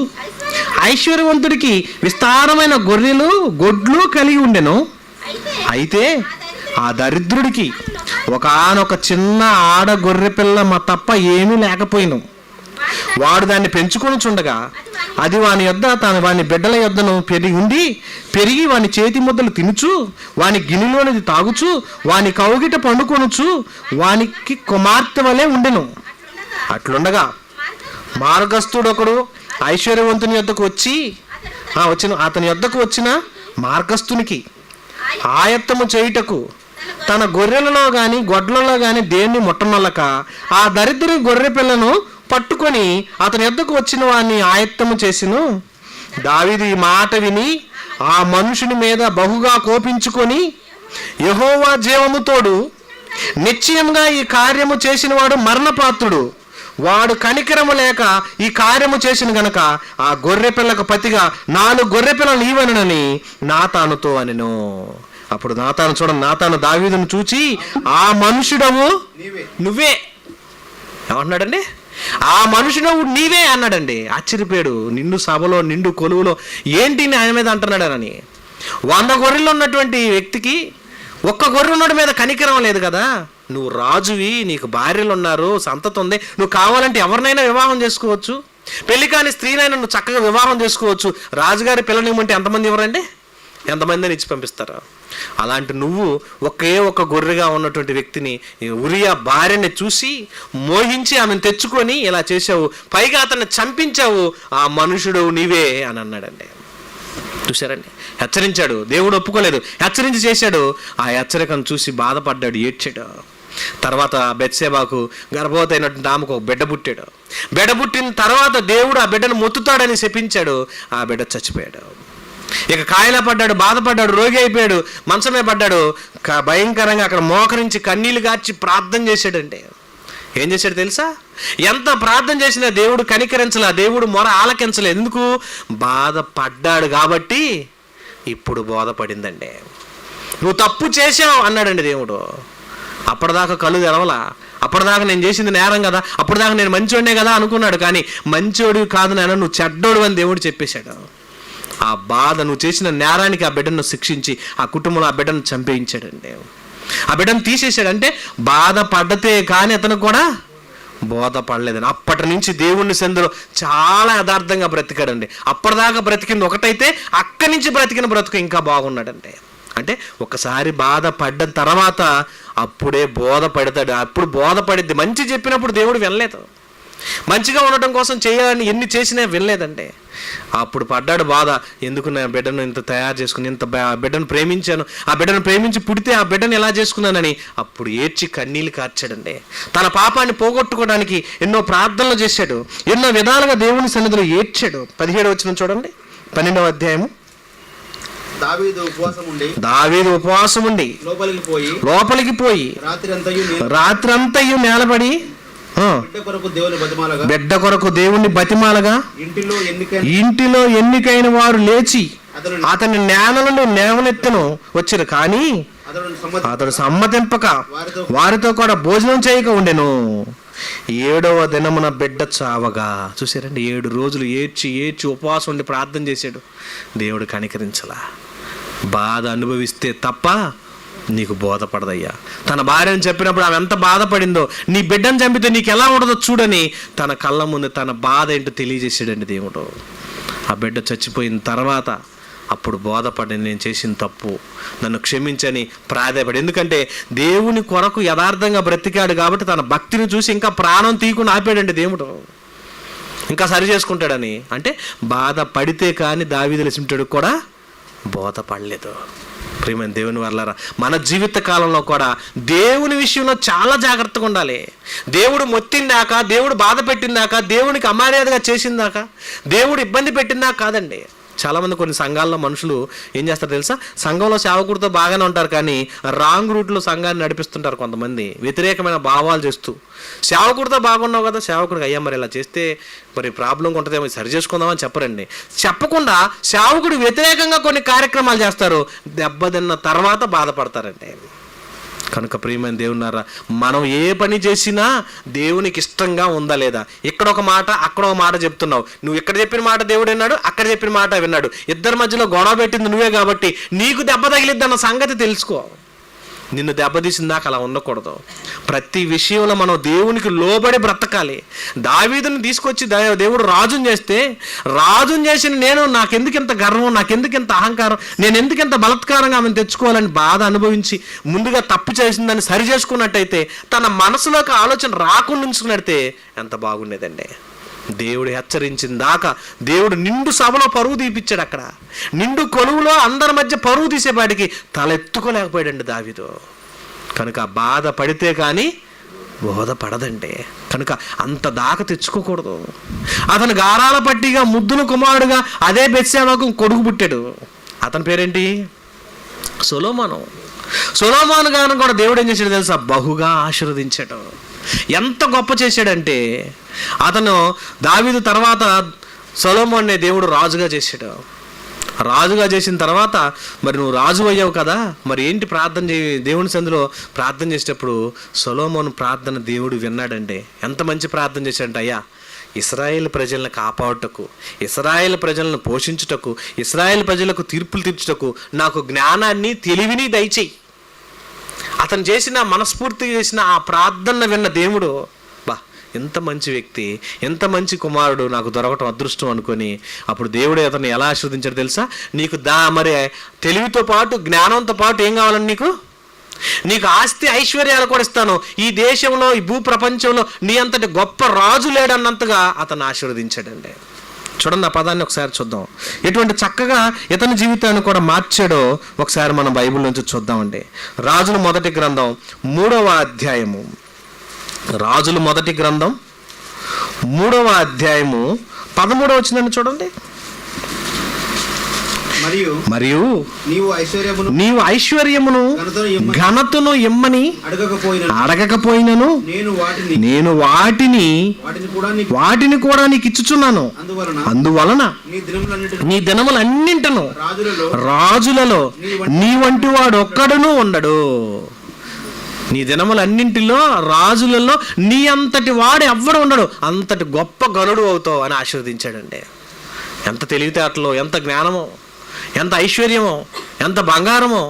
ఐశ్వర్యవంతుడికి విస్తారమైన గొర్రెలు గొడ్లు కలిగి ఉండెను. అయితే ఆ దరిద్రుడికి ఒకానొక చిన్న ఆడ గొర్రె పిల్ల తప్ప ఏమీ లేకపోయిను. వాడు దాన్ని పెంచుకొని చుండగా అది వాని యొద్ద వాని బిడ్డల యొద్దను పెరిగి వాని చేతి ముద్దలు తినుచు, వాని గిన్నెలోనిది తాగుచు, వాని కౌగిట పండుకొనుచు వానికి కుమార్తె వలె ఉండెను. అట్లుండగా మార్గస్థుడొకడు ఐశ్వర్యవంతుని యొద్దకు అతని యొద్దకు వచ్చిన మార్గస్థునికి ఆయత్తము చేయుటకు తన గొర్రెలలో గాని గొడ్లలో గాని దేన్ని ముట్టనొల్లక ఆ దరిద్రుని గొర్రె పిల్లను పట్టుకొని అతని యొద్దకు వచ్చిన వాడిని ఆయత్తము చేసిను. దావీదు ఈ మాట విని ఆ మనుషుని మీద బహుగా కోపించుకొని, యెహోవా జీవము తోడు, నిశ్చయంగా ఈ కార్యము చేసిన వాడు మరణపాత్రుడు. వాడు కనికరము లేక ఈ కార్యము చేసిన గనక ఆ గొర్రె పిల్లకు పతిగా 4 గొర్రె పిల్లలు ఇవ్వనని నాతానుతో అనెను. అప్పుడు నాతాను దావీదును చూచి, ఆ మనుషుడవు నువ్వే ఏమన్నాడండి? ఆ మనుషుడవు నీవే అన్నాడండి. ఆశ్చర్యపోయాడు. నిండు సభలో నిండు కొలువులో ఏంటి ఆయన మీద అంటున్నాడని. 100 గొర్రెలు ఉన్నటువంటి వ్యక్తికి ఒక్క గొర్రె ఉన్నోడి మీద కనికరం లేదు కదా. నువ్వు రాజువి, నీకు భార్యలు ఉన్నారు, సంతతి ఉంది, నువ్వు కావాలంటే ఎవరినైనా వివాహం చేసుకోవచ్చు, పెళ్లి కాని స్త్రీనైనా నువ్వు చక్కగా వివాహం చేసుకోవచ్చు. రాజుగారి పిల్లనివ్వమంటే ఎంతమంది ఇవ్వరండి? ఎంతమందిని ఇచ్చి పంపిస్తారా? అలాంటి నువ్వు ఒక్క గొర్రెగా ఉన్నటువంటి వ్యక్తిని, ఉరియా భార్యని చూసి మోహించి ఆమెను తెచ్చుకొని ఇలా చేసావు, పైగా అతన్ని చంపించావు, ఆ మనుషుడు నీవే అని అన్నాడండి. చూశారండి, హెచ్చరించాడు. దేవుడు ఒప్పుకోలేదు, హెచ్చరించి చేశాడు. ఆ హెచ్చరికను చూసి బాధపడ్డాడు, ఏడ్చాడు. తర్వాత బెత్షెబాకు గర్భవతి అయినటువంటి ఆమెకు ఒక బిడ్డ పుట్టాడు. బిడ్డ పుట్టిన తర్వాత దేవుడు ఆ బిడ్డను మొత్తుతాడని శపించాడు. ఆ బిడ్డ చచ్చిపోయాడు. ఇక కాయలా పడ్డాడు, బాధపడ్డాడు, రోగి అయిపోయాడు, మంచమే పడ్డాడు. భయంకరంగా అక్కడ మోకరించి కన్నీళ్లు గార్చి ప్రార్థన చేశాడంటే ఏం చేశాడు తెలుసా? ఎంత ప్రార్థన చేసినా దేవుడు కనికరించలే, దేవుడు మొర ఆలకించలేదు. ఎందుకు? బాధపడ్డాడు కాబట్టి ఇప్పుడు బోధపడిందండి. నువ్వు తప్పు చేసావు అన్నాడండి దేవుడు. అప్పటిదాకా కళ్ళు తెరవలా, అప్పటిదాకా నేను చేసింది నేరం కదా, అప్పటిదాకా నేను మంచోడినే కదా అనుకున్నాడు. కానీ మంచోడు కాదు నాయన, నువ్వు చెడ్డోడు అని దేవుడు చెప్పేశాడు. ఆ బాధ, నువ్వు చేసిన నేరానికి ఆ బిడ్డను శిక్షించి ఆ కుటుంబంలో ఆ బిడ్డను చంపేయించాడండి. ఆ బిడ్డను తీసేశాడంటే బాధపడ్డతే కానీ అతను కూడా బోధపడలేదని. అప్పటి నుంచి దేవుణ్ణి సందులో చాలా యథార్థంగా బ్రతికాడండి. అప్పటిదాకా బ్రతికింది ఒకటైతే అక్కడి నుంచి బ్రతికిన బ్రతుకు ఇంకా బాగున్నాడంటే. అంటే ఒకసారి బాధపడ్డ తర్వాత అప్పుడే బోధపడతాడు. అప్పుడు బోధపడిద్ది. మంచి చెప్పినప్పుడు దేవుడు వినలేదు, మంచిగా ఉండటం కోసం చేయాలని ఎన్ని చేసినా వినలేదంటే అప్పుడు పడ్డాడు బాధ. ఎందుకు నా బిడ్డను ఇంత తయారు చేసుకుని, ఇంత బిడ్డను ప్రేమించాను, ఆ బిడ్డను ప్రేమించి పుడితే ఆ బిడ్డను ఎలా చేసుకున్నానని అప్పుడు ఏడ్చి కన్నీళ్ళు కార్చాడండి. తన పాపాన్ని పోగొట్టుకోవడానికి ఎన్నో ప్రార్థనలు చేశాడు, ఎన్నో విధాలుగా దేవుని సన్నిధిలో ఏడ్చాడు. 17వ వచనం చూడండి, 12వ అధ్యాయము. దావీదు ఉపవాసం ఉండి లోపలికి పోయి రాత్రంతయు నేలబడి బిడ్డ కొరకు దేవుణ్ణి బతిమాలగా ఇంటిలో ఎన్నికైన వారు లేచి అతని నేలను నేవనెత్తను వచ్చారు. కానీ అతడు సమ్మతింపక వారితో కూడా భోజనం చేయక ఉండెను. 7వ దినమున బిడ్డ చావగా. చూసారండి, 7 రోజులు ఏడ్చి ఉపవాసం ఉండి ప్రార్థన చేశాడు. దేవుడు కనికరించలా. బాధ అనుభవిస్తే తప్ప నీకు బోధపడదయ్యా. తన భార్యను చెప్పినప్పుడు ఆమె ఎంత బాధపడిందో, నీ బిడ్డను చంపితే నీకు ఎలా ఉండదో చూడని తన కళ్ళ ముందు తన బాధ ఏంటో తెలియజేసాడండి దేవుడు. ఆ బిడ్డ చచ్చిపోయిన తర్వాత అప్పుడు బోధపడి, నేను చేసిన తప్పు, నన్ను క్షమించని ప్రాధేయపడి. ఎందుకంటే దేవుని కొరకు యథార్థంగా బ్రతికాడు కాబట్టి తన భక్తిని చూసి ఇంకా ప్రాణం తీయకుండా ఆపాడండి దేవుడు. ఇంకా సరి చేసుకుంటాడని. అంటే బాధ పడితే కానీ దావీదు లెసింటాడు కూడా బోధపడలేదు. ప్రియమైన దేవుని వల్లరా, మన జీవిత కాలంలో కూడా దేవుని విషయంలో చాలా జాగ్రత్తగా ఉండాలి. దేవుడు మొత్తిందాక, దేవుడు బాధ పెట్టిందాక, దేవునికి అమర్యాదగా చేసిందాక, దేవుడు ఇబ్బంది పెట్టిందాక కాదండి. చాలామంది కొన్ని సంఘాల్లో మనుషులు ఏం చేస్తారు తెలుసా, సంఘంలో సేవకుడితో బాగానే ఉంటారు కానీ రాంగ్ రూట్లో సంఘాన్ని నడిపిస్తుంటారు కొంతమంది, వ్యతిరేకమైన భావాలు చేస్తూ. సేవకుడితో బాగున్నావు కదా, సేవకుడికి అయ్యా మరి ఇలా చేస్తే మరి ప్రాబ్లం ఉంటుందేమో, సరి చేసుకుందామని చెప్పరండి. చెప్పకుండా సేవకుడు వ్యతిరేకంగా కొన్ని కార్యక్రమాలు చేస్తారు, దెబ్బతిన్న తర్వాత బాధపడతారండి. కనుక ప్రియమైన దేవున్నారా, మనం ఏ పని చేసినా దేవునికి ఇష్టంగా ఉందా లేదా. ఇక్కడ ఒక మాట అక్కడ ఒక మాట చెప్తున్నావు, నువ్వు ఇక్కడ చెప్పిన మాట దేవుడు విన్నాడు, అక్కడ చెప్పిన మాట విన్నాడు, ఇద్దరి మధ్యలో గొడవ పెట్టింది నువ్వే కాబట్టి నీకు దెబ్బ తగిలిద్దన్న సంగతి తెలుసుకో. నిన్ను దెబ్బతీసిన దాకా అలా ఉండకూడదు. ప్రతి విషయంలో మనం దేవునికి లోబడి బ్రతకాలి. దావీదుని తీసుకొచ్చి దేవుడు రాజుని చేస్తే, రాజుని చేసిన నేను నాకెందుకు ఇంత గర్వం, నాకెందుకు ఇంత అహంకారం, నేను ఎందుకు ఇంత బలత్కారంగా ఆమెను తెచ్చుకోవాలని బాధ అనుభవించి ముందుగా తప్పు చేసిందని సరి చేసుకున్నట్టయితే, తన మనసులోకి ఆలోచన రాకుండా ఉంచుకున్నట్టే ఎంత బాగుండేదండి. దేవుడు హెచ్చరించిన దాకా దేవుడు నిండు సభలో పరువు తీపిచ్చాడు. అక్కడ నిండు కొలువులో అందరి మధ్య పరువు తీసేపాటికి తలెత్తుకోలేకపోయాడండి దావీదు. కనుక బాధ పడితే కానీ బోధపడదండి. కనుక అంత దాకా తెచ్చుకోకూడదు. అతను గారాల పట్టిగా ముద్దుల కుమారుడుగా అదే బెత్షెబాకు కొడుకు పుట్టాడు. అతని పేరేంటి? సొలొమోను. సొలొమోను గారిని కూడా దేవుడు ఏం చేశాడు తెలుసా, బహుగా ఆశీర్వదించాడు. ఎంత గొప్ప చేశాడంటే, అతను దావీదు తర్వాత సొలొమోన్నే దేవుడు రాజుగా చేశాడు. రాజుగా చేసిన తర్వాత మరి నువ్వు రాజు అయ్యావు కదా, మరి ఏంటి ప్రార్థన దేవుని సందులో ప్రార్థన చేసేటప్పుడు సొలొమోను ప్రార్థన దేవుడు విన్నాడంటే. ఎంత మంచి ప్రార్థన చేశాడంటే, అయ్యా ఇశ్రాయేల్ ప్రజలను కాపాడుటకు, ఇశ్రాయేల్ ప్రజలను పోషించుటకు, ఇశ్రాయేల్ ప్రజలకు తీర్పులు తీర్చుటకు నాకు జ్ఞానాన్ని తెలివిని దయచేయి. అతను చేసిన మనస్ఫూర్తిగా చేసిన ఆ ప్రార్థన విన్న దేవుడు, బా ఎంత మంచి వ్యక్తి, ఎంత మంచి కుమారుడు నాకు దొరకటం అదృష్టం అనుకొని అప్పుడు దేవుడు అతన్ని ఎలా ఆశీర్వదించాడు తెలుసా, నీకు మరి తెలివితో పాటు జ్ఞానంతో పాటు ఏం కావాలని నీకు ఆస్తి ఐశ్వర్యాలు కూడా ఇస్తాను, ఈ దేశంలో ఈ భూ ప్రపంచంలో నీ అంతటి గొప్ప రాజు లేడన్నంతగా అతను ఆశీర్వదించాడండి. చూడండి, ఆ పదాన్ని ఒకసారి చూద్దాం. ఎటువంటి చక్కగా ఇతని జీవితాన్ని కూడా మార్చాడో ఒకసారి మనం బైబిల్ నుంచి చూద్దామండి. రాజుల మొదటి గ్రంథం 3వ అధ్యాయము, రాజుల మొదటి గ్రంథం 3వ అధ్యాయము 13వ వచనాన్ని చూడండి. మరియు నీవు ఐశ్వర్యమును ఘనతను ఇమ్మని అడగకపోయినను నేను వాటిని కూడా నీకు ఇచ్చుచున్నాను. అందువలన నీ దినములన్నింటను రాజులలో నీ వంటి వాడు ఒక్కడును ఉండడు. నీ దినములన్నింటిలో రాజులలో నీ అంతటి వాడు ఎవ్వడు ఉండడు, అంతటి గొప్ప గనుడు అవుతావు అని ఆశీర్వదించాడండి. ఎంత తెలివితేటలో, ఎంత జ్ఞానమో, ఎంత ఐశ్వర్యమో, ఎంత బంగారమో.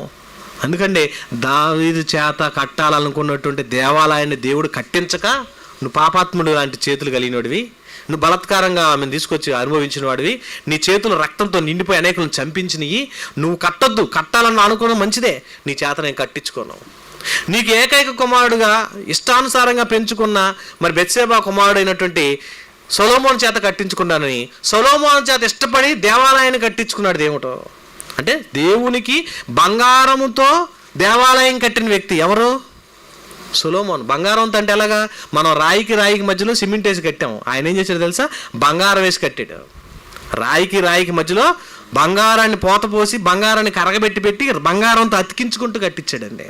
అందుకంటే దావీదు చేత కట్టాలనుకున్నటువంటి దేవాలయాన్ని దేవుడు కట్టించక, నువ్వు పాపాత్ముడు లాంటి చేతులు కలిగినోడివి, నువ్వు బలత్కారంగా ఆమెను తీసుకొచ్చి అనుభవించిన వాడివి, నీ చేతులు రక్తంతో నిండిపోయి అనేకులను చంపించినవి, నువ్వు కట్టొద్దు, కట్టాలని అనుకోవడం మంచిదే, నీ చేత నేను కట్టించుకోను. నీకు ఏకైక కుమారుడుగా ఇష్టానుసారంగా పెంచుకున్న మరి బెత్షెబా కుమారుడైనటువంటి సొలొమోను చేత కట్టించుకున్నానని, సొలొమోను చేత ఇష్టపడి దేవాలయాన్ని కట్టించుకున్నాడు దేవుడు. అంటే దేవునికి బంగారముతో దేవాలయం కట్టిన వ్యక్తి ఎవరు? సొలొమోను. బంగారంతో అంటే ఎలాగా, మనం రాయికి మధ్యలో సిమెంట్ వేసి కట్టాము, ఆయన ఏం చేశాడు తెలుసా, బంగారం వేసి కట్టాడు. రాయికి మధ్యలో బంగారాన్ని పోత పోసి బంగారాన్ని కరగబెట్టి బంగారంతో అతికించుకుంటూ కట్టించాడండి.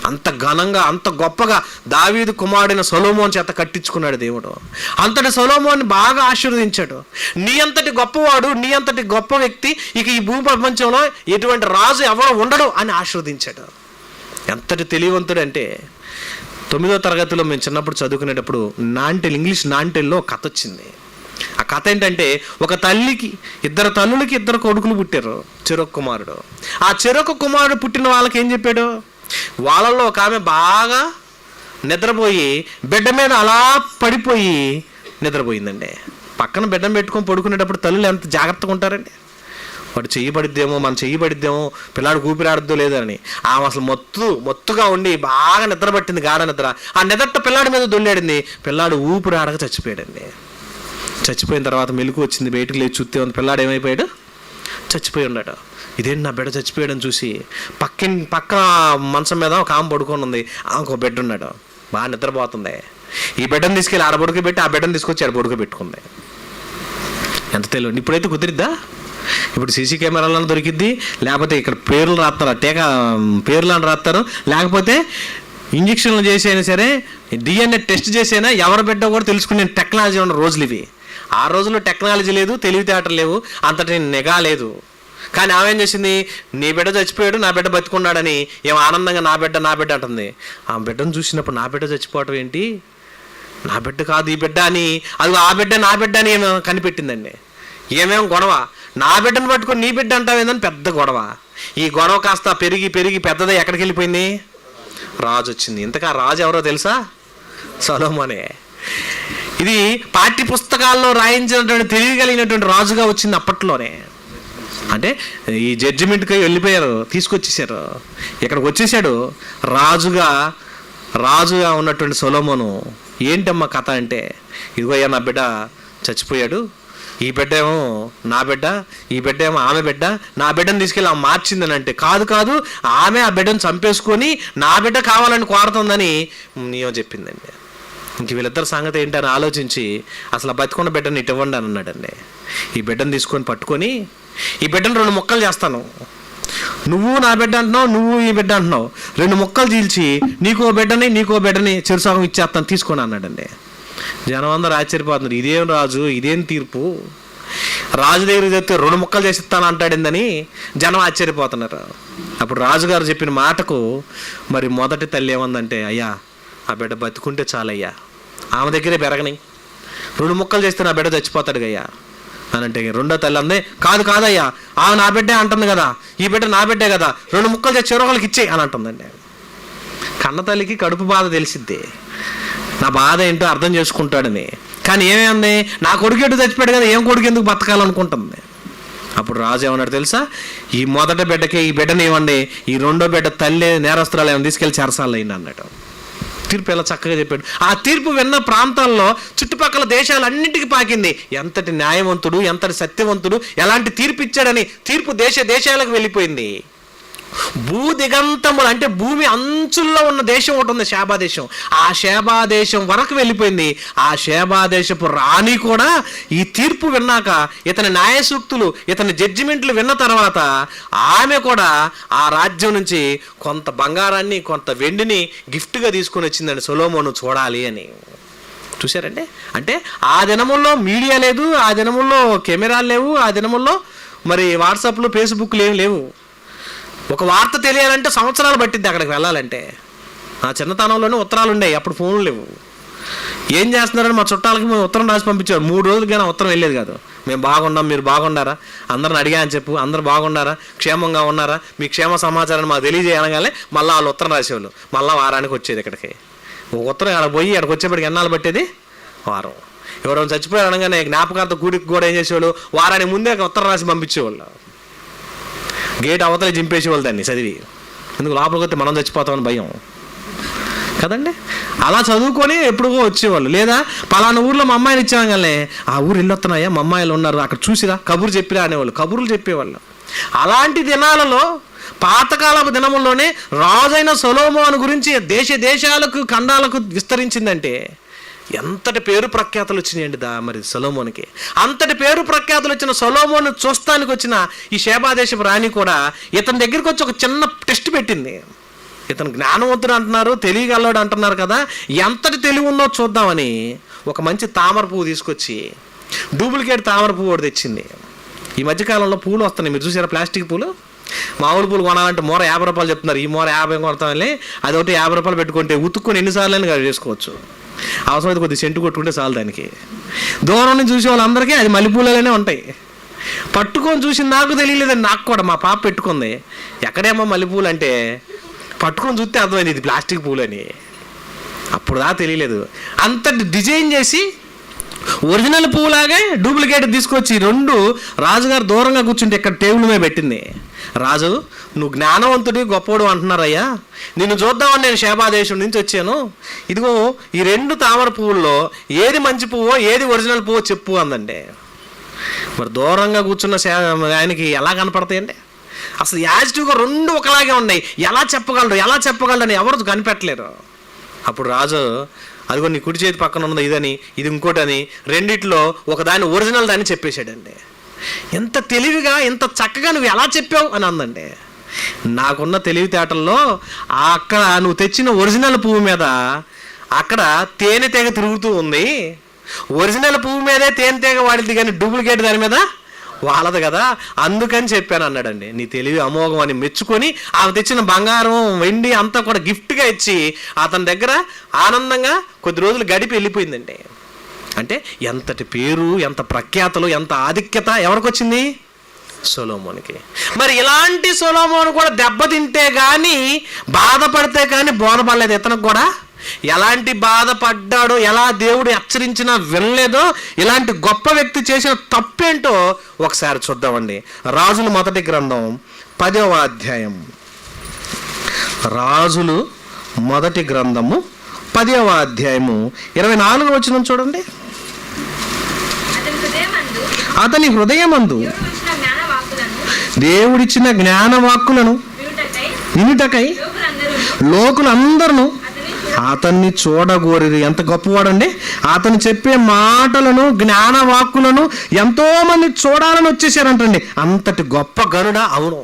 అంత ఘనంగా, అంత గొప్పగా దావీదు కుమారుడైన సొలొమోను చేత కట్టించుకున్నాడు దేవుడు. అంతటి సొలొమోన్ని బాగా ఆశీర్వదించాడు. నీ అంతటి గొప్పవాడు, నీ అంతటి గొప్ప వ్యక్తి ఇక ఈ భూ ప్రపంచంలో ఎటువంటి రాజు ఎవరు ఉండడు అని ఆశీర్వదించాడు. ఎంతటి తెలివివంతుడు అంటే, 9వ తరగతిలో మేము చిన్నప్పుడు చదువుకునేటప్పుడు ఇంగ్లీష్ నాంటెల్లో కథ వచ్చింది. ఆ కథ ఏంటంటే, ఒక తల్లికి 2 తల్లులకి 2 కొడుకులు పుట్టారు, చెరొక కుమారుడు. ఆ చెరొక కుమారుడు పుట్టిన వాళ్ళకి ఏం చెప్పాడు, వాళ్ళల్లో ఒక ఆమె బాగా నిద్రపోయి బిడ్డ మీద అలా పడిపోయి నిద్రపోయిందండి. పక్కన బిడ్డం పెట్టుకొని పడుకునేటప్పుడు తల్లులు ఎంత జాగ్రత్తగా ఉంటారండి. వాడు చెయ్యబడిద్దేమో, మనం చెయ్యబడిద్దేమో, పిల్లాడు ఊపిరాడద్దో లేదని ఆమె అసలు మొత్తుగా ఉండి బాగా నిద్ర పట్టింది, గాఢ నిద్ర. ఆ నిద్రతో పిల్లాడి మీద దొల్లాడింది, పిల్లాడు ఊపిరాడక చచ్చిపోయాడండి. చచ్చిపోయిన తర్వాత మెలకు వచ్చింది, బయటకు లేచి చూస్తే ఉంది పిల్లాడు ఏమైపోయాడు, చచ్చిపోయి ఉన్నాడు. ఇదేంటి నా బిడ్డ చచ్చిపోయాడని చూసి పక్క మంచం మీద ఒక ఆమె పడుకొని ఉంది, ఆమెకు బిడ్డ ఉన్నాడు, బాగా నిద్రపోతుంది. ఈ బిడ్డను తీసుకెళ్ళి ఆడ పడుకోబెట్టి ఆ బిడ్డను తీసుకొచ్చి ఆడ పడుకోబెట్టుకుంది. ఎంత తెలియదు. ఇప్పుడైతే కుదిరిద్దా? ఇప్పుడు సీసీ కెమెరాలను దొరికిద్ది, లేకపోతే ఇక్కడ పేర్లు రాస్తారు, పేర్లు అని రాస్తారు, లేకపోతే ఇంజక్షన్లు చేసైనా సరే డిఎన్ఏ టెస్ట్ చేసైనా ఎవరి బిడ్డ కూడా తెలుసుకునే టెక్నాలజీ ఉన్న రోజులు ఇవి. ఆ రోజుల్లో టెక్నాలజీ లేదు, తెలివితేటలు లేవు, అంతటి నిఘా లేదు. కానీ ఆమె ఏం చేసింది, నీ బిడ్డ చచ్చిపోయాడు నా బిడ్డ బతికున్నాడని ఏమో ఆనందంగా నా బిడ్డ అంటుంది. ఆ బిడ్డను చూసినప్పుడు నా బిడ్డ చచ్చిపోవటం ఏంటి, నా బిడ్డ కాదు ఈ బిడ్డ అని, అది ఆ బిడ్డ నా బిడ్డ అని ఏమో కనిపెట్టిందండి. ఏమేమో గొడవ, నా బిడ్డను పట్టుకొని నీ బిడ్డ అంటావేందని పెద్ద గొడవ. ఈ గొడవ కాస్త పెరిగి పెద్దదే ఎక్కడికి వెళ్ళిపోయింది, రాజు వచ్చింది. ఇంతకా రాజు ఎవరో తెలుసా? సొలొమోనే. ఇది పాఠ్య పుస్తకాల్లో రాయించినటువంటి తెలియగలిగినటువంటి రాజుగా వచ్చింది అప్పట్లోనే. అంటే ఈ జడ్జిమెంట్కి వెళ్ళిపోయారు, తీసుకొచ్చేసారు, ఇక్కడికి వచ్చేసాడు రాజుగా ఉన్నటువంటి సొలొమోను. ఏంటమ్మా కథ అంటే, ఇదిగో అయ్యా నా బిడ్డ చచ్చిపోయాడు, ఈ బిడ్డ ఏమో నా బిడ్డ, ఈ బిడ్డ ఏమో ఆమె బిడ్డ, నా బిడ్డను తీసుకెళ్ళి ఆమె మార్చిందని అంటే, కాదు ఆమె ఆ బిడ్డను చంపేసుకొని నా బిడ్డ కావాలని కోరుతుందని నీయో చెప్పిందండి. ఇంక వీళ్ళిద్దరు సంగతి ఏంటని ఆలోచించి అసలు బతికున్న బిడ్డను ఇటు ఇవ్వండి అని అన్నాడండి. ఈ బిడ్డను తీసుకొని పట్టుకొని ఈ బిడ్డను 2 ముక్కలు చేస్తాను, నువ్వు నా బిడ్డ అంటున్నావు, నువ్వు ఈ బిడ్డ అంటున్నావు, 2 ముక్కలు చీల్చి నీకో బిడ్డని చెరుసగం ఇచ్చేస్తాను తీసుకొని అన్నాడండి. జనం అందరూ ఆశ్చర్యపోతున్నారు, ఇదేం రాజు, ఇదేం తీర్పు, రాజు దగ్గర చెప్తే 2 ముక్కలు చేసిస్తాను అంటాడిందని జనం ఆశ్చర్యపోతున్నారు. అప్పుడు రాజుగారు చెప్పిన మాటకు మరి మొదటి తల్లి ఏమందంటే, అయ్యా ఆ బిడ్డ బతుకుంటే చాలయ్యా, ఆమె దగ్గరే పెరగని, 2 ముక్కలు చేస్తే నా బిడ్డ చచ్చిపోతాడు అయ్యా అని అంటే, రెండో తల్లి అందే, కాదయ్యా ఆమె నా బిడ్డే అంటుంది కదా, ఈ బిడ్డ నా బిడ్డే కదా, 2 ముక్కలు చేసి చెరొకరికి ఇచ్చేయి అని అంటుందండి. కన్న తల్లికి కడుపు బాధ తెలిసిద్ది, నా బాధ ఏంటో అర్థం చేసుకుంటాడని. కానీ ఏమేంది, నా కొడుకు ఎటు చచ్చిపోయాడు కదా, ఏం కొడుకు ఎందుకు బతకాలనుకుంటుంది. అప్పుడు రాజు ఏమన్నాడు తెలుసా, ఈ మొదటి బిడ్డకి ఈ బిడ్డని ఇవ్వండి, ఈ రెండో బిడ్డ తల్లి నేరస్తురాలు ఏమైనా తీసుకెళ్ళి చెరసాలు అయింది అన్నాడు. తీర్పు ఎలా చక్కగా చెప్పాడు. ఆ తీర్పు విన్న ప్రాంతాల్లో చుట్టుపక్కల దేశాలన్నింటికి పాకింది. ఎంతటి న్యాయవంతుడు, ఎంతటి సత్యవంతుడు, ఎలాంటి తీర్పు ఇచ్చాడని తీర్పు దేశాలకు వెళ్ళిపోయింది. భూదిగంతములు అంటే భూమి అంచుల్లో ఉన్న దేశం ఒకటి ఉంది, షేబా దేశం. ఆ షేబా దేశం వరకు వెళ్ళిపోయింది. ఆ షేబా దేశపు రాణి కూడా ఈ తీర్పు విన్నాక, ఇతని న్యాయసూక్తులు, ఇతని జడ్జిమెంట్లు విన్న తర్వాత ఆమె కూడా ఆ రాజ్యం నుంచి కొంత బంగారాన్ని, కొంత వెండిని గిఫ్ట్గా తీసుకొని వచ్చిందండి సొలొమోను చూడాలి అని. చూశారండి. అంటే ఆ దినముల్లో మీడియా లేదు, ఆ దినముల్లో కెమెరాలు లేవు, ఆ దినముల్లో మరి వాట్సాప్లు ఫేస్బుక్లు ఏమి లేవు. ఒక వార్త తెలియాలంటే సంవత్సరాలు పట్టిద్ది అక్కడికి వెళ్ళాలంటే. నా చిన్నతనంలోనే ఉత్తరాలు ఉండేవి, అప్పుడు ఫోన్లు లేవు. ఏం చేస్తున్నారని మా చుట్టాలకి మేము ఉత్తరం రాసి పంపించారు, 3 రోజులకైనా ఉత్తరం వెళ్ళేది కాదు. మేము బాగున్నాం, మీరు బాగున్నారా, అందరిని అడిగా అని చెప్పు, అందరు బాగున్నారా, క్షేమంగా ఉన్నారా, మీ క్షేమ సమాచారాన్ని మాకు తెలియజేయగానే మళ్ళీ వాళ్ళు ఉత్తరం రాసేవాళ్ళు. మళ్ళీ వారానికి వచ్చేది ఇక్కడికి. ఒక ఉత్తరం ఆడ పోయి అక్కడికి వచ్చేప్పటికి ఎన్నాళ్ళు పట్టేది, వారం. ఎవరైనా చచ్చిపోయారు అనగానే జ్ఞాపకార్థ కూడికి కూడా ఏం చేసేవాళ్ళు, వారానికి ముందే ఉత్తరం రాసి పంపించేవాళ్ళు. గేట్ అవతలే జింపేసేవాళ్ళు దాన్ని చదివి, ఎందుకు లోపలికి వస్తే మనం చచ్చిపోతామని భయం కదండి. అలా చదువుకొని ఎప్పుడో వచ్చేవాళ్ళు. లేదా పలానా ఊర్లో మా అమ్మాయిని ఇచ్చాం కానీ, ఆ ఊరు వెళ్ళొస్తున్నాయా, మా అమ్మాయిలు ఉన్నారు అక్కడ చూసిరా, కబురు చెప్పిరా అనేవాళ్ళు, కబుర్లు చెప్పేవాళ్ళు. అలాంటి దినాలలో, పాతకాలపు దినముల్లోనే రాజైన సొలొమోను గురించి దేశాలకు ఖండాలకు విస్తరించిందంటే ఎంతటి పేరు ప్రఖ్యాతులు వచ్చినాయండి మరి సొలొమోనుకి. అంతటి పేరు ప్రఖ్యాతులు వచ్చిన సొలొమోను చూస్తానికి వచ్చిన ఈ షేబా దేశపు రాణి కూడా ఇతని దగ్గరికి వచ్చి ఒక చిన్న టెస్ట్ పెట్టింది. ఇతను జ్ఞానవంతుడు అంటున్నారు, తెలియగలవాడు అంటున్నారు కదా, ఎంతటి తెలివి ఉందో చూద్దామని ఒక మంచి తామర పువ్వు తీసుకొచ్చి డూప్లికేట్ తామర పువ్వు ఒకటి తెచ్చింది. ఈ మధ్యకాలంలో పూలు వస్తున్నాయి, మీరు చూసారా ప్లాస్టిక్ పూలు. మామూలు పూలు కొనాలంటే మూర 50 రూపాయలు చెప్తున్నారు, ఈ మూర 50 కొడతామని అది ఒకటి 50 రూపాయలు పెట్టుకుంటే ఉతుక్కుని ఎన్నిసార్లు చేసుకోవచ్చు. అవసరమైతే కొద్దిగా సెంటు కొట్టుకుంటే చాలు దానికి. దూరం నుంచి చూసే వాళ్ళందరికీ అది మల్లెపూలనే ఉంటాయి. పట్టుకొని చూసి నాకు తెలియలేదని, నాకు కూడా మా పాప పెట్టుకుంది. ఎక్కడేమో మల్లెపూలు అంటే పట్టుకొని చూస్తే అర్థమైంది ఇది ప్లాస్టిక్ పూలని. అప్పుడు దా తెలియలేదు. అంత డిజైన్ చేసి ఒరిజినల్ పువ్వులాగే డూప్లికేట్ తీసుకొచ్చి రెండు రాజుగారు దూరంగా కూర్చుంటే ఇక్కడ టేబుల్ మీద పెట్టింది. రాజు, నువ్వు జ్ఞానవంతుడి గొప్పవాడు అంటున్నారయ్యా, నిన్ను చూద్దామని నేను శేబాదేశం నుంచి వచ్చాను. ఇదిగో ఈ రెండు తామర పువ్వుల్లో ఏది మంచి పువ్వో ఏది ఒరిజినల్ పువ్వో చెప్పు అందండి. మరి దూరంగా కూర్చున్న ఆయనకి ఎలా కనపడతాయండి? అసలు యాజిటివ్గా రెండు ఒకలాగే ఉన్నాయి. ఎలా చెప్పగలరు అని ఎవరు కనిపెట్టలేరు. అప్పుడు రాజు, అదిగో నీ కుడి చేతి పక్కన ఉన్నది ఇదని, ఇది ఇంకోటని, రెండిట్లో ఒకదాని ఒరిజినల్ దాన్ని చెప్పేశాడండి. ఎంత తెలివిగా ఎంత చక్కగా నువ్వు ఎలా చెప్పావు అని అందండి. నాకున్న తెలివితేటల్లో అక్కడ నువ్వు తెచ్చిన ఒరిజినల్ పువ్వు మీద అక్కడ తేనెటీగ తిరుగుతూ ఉంది. ఒరిజినల్ పువ్వు మీదే తేనెటీగ వాడిది కానీ డూప్లికేట్ దాని మీద వాళ్ళదు కదా, అందుకని చెప్పాను అన్నాడండి. నీ తెలివి అమోఘం అని మెచ్చుకొని ఆమె తెచ్చిన బంగారం వెండి అంతా కూడా గిఫ్ట్గా ఇచ్చి అతని దగ్గర ఆనందంగా కొద్ది రోజులు గడిపి వెళ్ళిపోయిందండి. అంటే ఎంతటి పేరు, ఎంత ప్రఖ్యాతలు, ఎంత ఆధిక్యత ఎవరికి వచ్చింది? సొలొమోనుకి. మరి ఇలాంటి సొలొమోను కూడా దెబ్బతింటే కానీ బాధపడితే కానీ బోధపడలేదు. ఇతనికి కూడా ఎలాంటి బాధపడ్డాడో, ఎలా దేవుడు హెచ్చరించినా వినలేదో, ఇలాంటి గొప్ప వ్యక్తి చేసిన తప్పేంటో ఒకసారి చూద్దామండి. రాజులు మొదటి గ్రంథం 10వ అధ్యాయం. రాజులు మొదటి గ్రంథము 10వ అధ్యాయము 24వ వచనం చూడండి. అతని హృదయమందు దేవుడిచ్చిన జ్ఞానవాక్కులను వినుటకై లోకులందరూ అతన్ని చూడగోరిరి. ఎంత గొప్పవాడండి! అతను చెప్పే మాటలను, జ్ఞానవాక్కులను ఎంతో మంది చూడాలని వచ్చేసారంటండి. అంతటి గొప్ప గనుడా? అవును.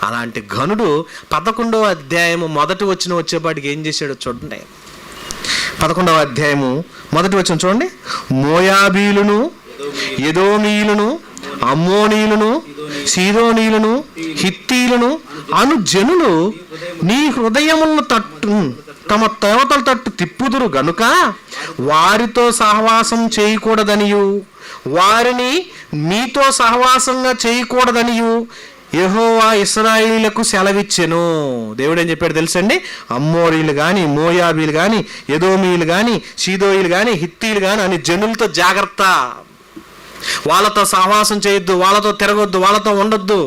అలాంటి గనుడు 11వ అధ్యాయము మొదటి వచనం వచ్చేపాటికి ఏం చేశాడో చూడండి. 11వ అధ్యాయము మొదటి వచనం చూడండి. మోయాబీలును, ఎదోమీయులను, అమ్మోనీయులను, సీదోనీయులను, హిత్తీయులను అను జనులు నీ హృదయములను తమ దేవతల తట్టు తిప్పుదురు గనుక వారితో సహవాసం చేయకూడదనియు, వారిని మీతో సహవాసంగా చేయకూడదనియు యెహోవా ఇశ్రాయేలీయులకు సెలవిచ్చెను. దేవుడు ఏం చెప్పాడు తెలుసండి? అమ్మోరీలు కానీ, మోయాబీలు కానీ, ఎదోమీయులు కానీ, సీదోయిలు కానీ, హిత్తీలు కానీ అని జనులతో జాగ్రత్త. వాళ్ళతో సహవాసం చేయొద్దు, వాళ్ళతో తిరగొద్దు, వాళ్ళతో ఉండొద్దు.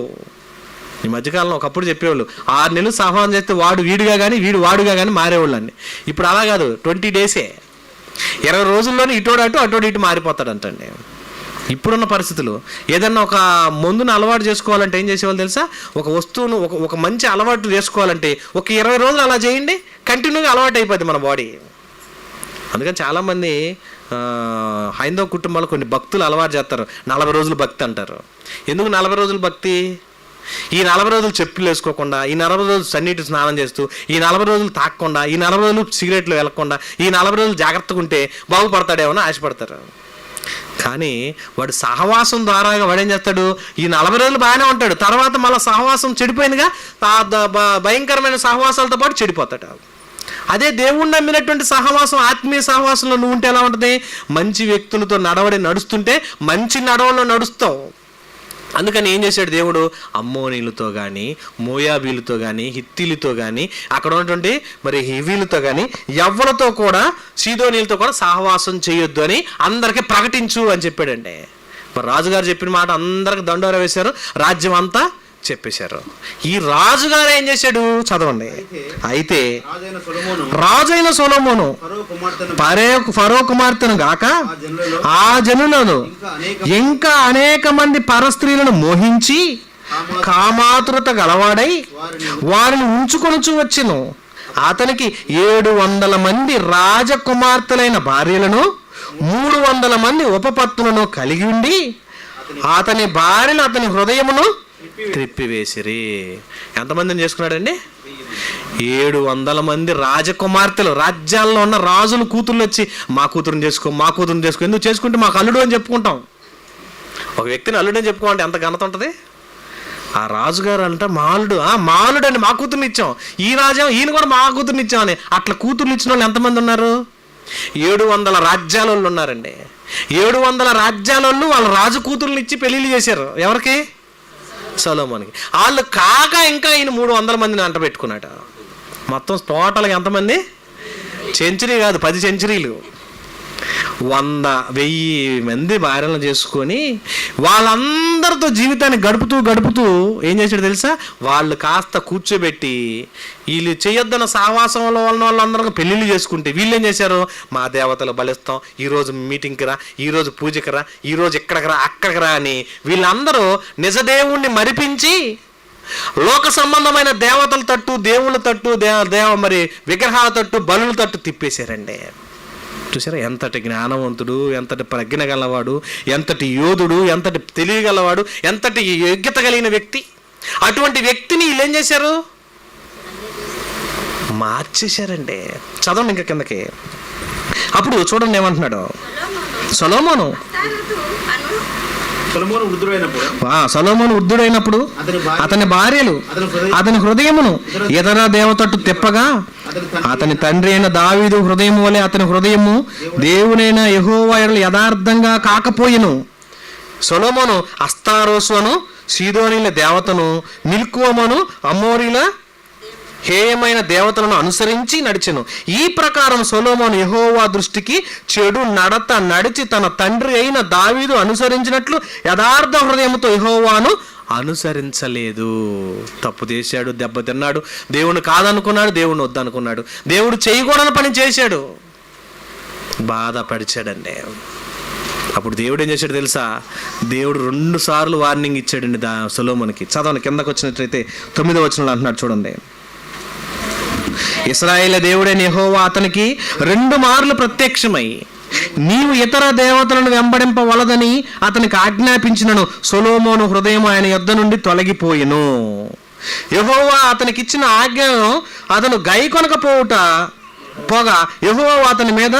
ఈ మధ్యకాలంలో ఒకప్పుడు చెప్పేవాళ్ళు 6 నెలలు సహవాసం చేస్తే వాడు వీడుగా కానీ వీడు వాడుగా కానీ మారేవాళ్ళండి. ఇప్పుడు అలా కాదు, 20 డేసే, 20 రోజుల్లోనే ఇటోడు అటు అటోడు ఇటు మారిపోతాడంటండి. ఇప్పుడున్న పరిస్థితులు. ఏదన్నా ఒక మందును అలవాటు చేసుకోవాలంటే ఏం చేసేవాళ్ళు తెలుసా? ఒక వస్తువును ఒక మంచి అలవాటు చేసుకోవాలంటే ఒక 20 రోజులు అలా చేయండి, కంటిన్యూగా అలవాటు అయిపోద్ది మన బాడీ. అందుకని చాలామంది హైందవ కుటుంబాలు కొన్ని భక్తులు అలవాటు చేస్తారు. 40 రోజులు భక్తి అంటారు. ఎందుకు 40 రోజులు భక్తి? ఈ 40 రోజులు చెప్పులు వేసుకోకుండా, ఈ 40 రోజులు సన్నీటి స్నానం చేస్తూ, ఈ 40 రోజులు తాకకుండా, ఈ 40 రోజులు సిగరెట్లు వెళ్ళకుండా, ఈ 40 రోజులు జాగ్రత్తగా ఉంటే బాగుపడతాడేమో ఆశపడతారు. కానీ వాడు సహవాసం ద్వారా వాడేం చేస్తాడు? ఈ 40 రోజులు బాగానే ఉంటాడు, తర్వాత మళ్ళీ సహవాసం చెడిపోయిందిగా, భయంకరమైన సహవాసాలతో పాటు చెడిపోతాడు. అదే దేవుణ్ణి నమ్మినటువంటి సహవాసం, ఆత్మీయ సహవాసంలో నువ్వు ఉంటే ఎలా ఉంటుంది? మంచి వ్యక్తులతో నడుస్తుంటే మంచి నడవలో నడుస్తావు. అందుకని ఏం చేశాడు దేవుడు? అమ్మోనీలతో కానీ, మోయాబీలతో కానీ, హిత్తీలతో కానీ, అక్కడ ఉన్నటువంటి మరి హివీలతో కానీ, ఎవ్వరితో కూడా, సీదోనీలతో కూడా సహవాసం చేయొద్దు అని అందరికీ ప్రకటించు అని చెప్పాడండి. మరి రాజుగారు చెప్పిన మాట అందరికి దండోర వేశారు, రాజ్యం అంతా చెప్పేశారు. ఈ రాజుగారు ఏం చేశాడు? చదవండి. అయితే రాజైన సొలొమోను ఫరో కుమార్తెను గాక ఆ జనులను ఇంకా అనేక మంది పరస్త్రీలను మోహించి కామాతురత గలవాడై వారిని ఉంచుకొనుచు వచ్చెను. అతనికి 700 మంది రాజకుమార్తెలైన భార్యలను 300 మంది ఉపపత్తులను కలిగి ఉండి అతని భార్యలు అతని హృదయమును త్రిప్పివేసిరి. ఎంతమందిని చేసుకున్నాడండి? 700 మంది రాజకుమార్తెలు. రాజ్యాల్లో ఉన్న రాజుల కూతుర్లు వచ్చి మా కూతురుని చేసుకో, మా కూతురుని చేసుకో. ఎందుకు చేసుకుంటే మాకు అల్లుడు అని చెప్పుకుంటాం. ఒక వ్యక్తిని అల్లుడు అని చెప్పుకోవాలంటే ఎంత ఘనత ఉంటుంది? ఆ రాజుగారు అంట మాలుడు, మాలుడు అని మా కూతుర్ని ఇచ్చాం, ఈ రాజ్యం ఈయన కూడా మా కూతుర్ని ఇచ్చామని. అట్లా కూతుర్లు ఇచ్చిన వాళ్ళు ఎంతమంది ఉన్నారు? 700 రాజ్యాల వాళ్ళు ఉన్నారండి. 700 రాజ్యాల వాళ్ళు వాళ్ళ రాజు కూతుర్ని ఇచ్చి పెళ్లిళ్ళు చేశారు. ఎవరికి? సొలొమోనుకి. వాళ్ళు కాక ఇంకా ఈయన 300 మందిని అంట పెట్టుకున్నాడు. మొత్తం టోటల్గా ఎంతమంది? సెంచరీ కాదు, 10 సెంచరీలు. 1000 మంది భార్యలను చేసుకొని వాళ్ళందరితో జీవితాన్ని గడుపుతూ ఏం చేశాడు తెలుసా? వాళ్ళు కాస్త కూర్చోబెట్టి వీళ్ళు చేయొద్దన్న సావాసంలో వాళ్ళందరూ పెళ్ళిళ్ళు చేసుకుంటే వీళ్ళు ఏం చేశారు? మా దేవతలు బలిస్తాం, ఈరోజు మీటింగ్కి రా, ఈరోజు పూజకి రా, ఈరోజు ఇక్కడికి రా, అక్కడికి రా అని వీళ్ళందరూ నిజదేవుణ్ణి మరిపించి లోక సంబంధమైన దేవతల తట్టు, దేవుళ్ళ తట్టు, మరి విగ్రహాల తట్టు, బలుల తట్టు తిప్పేశారండి. చూసారా? ఎంతటి జ్ఞానవంతుడు, ఎంతటి ప్రజ్ఞ గలవాడు, ఎంతటి యోధుడు, ఎంతటి తెలియగలవాడు, ఎంతటి యోగ్యత కలిగిన వ్యక్తి. అటువంటి వ్యక్తిని వీళ్ళు ఏం చేశారు? మార్చేశారండి. చదవండి ఇంకా కిందకి. అప్పుడు చూడండి ఏమంటున్నాడు సొలొమోను. సొలొమోను వృద్ధుడైనప్పుడు అతని భార్యలు అతని హృదయమును ఇతర దేవతట్టు తిప్పగా అతని తండ్రి అయిన దావీదు హృదయం వలె అతని హృదయము దేవునైన యెహోవా యందు యథార్థంగా కాకపోయెను. సొలొమోను అస్తారోసు అను సీదోనీల దేవతను, మిల్కోమను అమోరీల హేయమైన దేవతలను అనుసరించి నడిచెను. ఈ ప్రకారం సొలొమోను యెహోవా దృష్టికి చెడు నడత నడిచి తన తండ్రి అయిన దావీదు అనుసరించినట్లు యథార్థ హృదయంతో యెహోవాను అనుసరించలేదు. తప్పు చేశాడు, దెబ్బతిన్నాడు, దేవుని కాదనుకున్నాడు, దేవుని వద్దనుకున్నాడు, దేవుడు చేయకూడని పని చేశాడు, బాధపడిచాడండి. అప్పుడు దేవుడు ఏం చేశాడు తెలుసా? దేవుడు 2 సార్లు వార్నింగ్ ఇచ్చాడండి సొలొమోనుకి. చదవండి కిందకు వచ్చినట్లయితే 9వ వచనంలో అంటున్నాడు చూడండి. ఇశ్రాయేలు దేవుడైన యెహోవా అతనికి 2 మార్లు ప్రత్యక్షమై నీవు ఇతర దేవతలను వెంబడింపవలదని అతనికి ఆజ్ఞాపించినను సొలొమోను హృదయం ఆయన యొద్ద నుండి తొలగిపోయెను. యెహోవా అతనికిచ్చిన ఆజ్ఞను అతను గైకొనకపోగా యెహోవా అతని మీద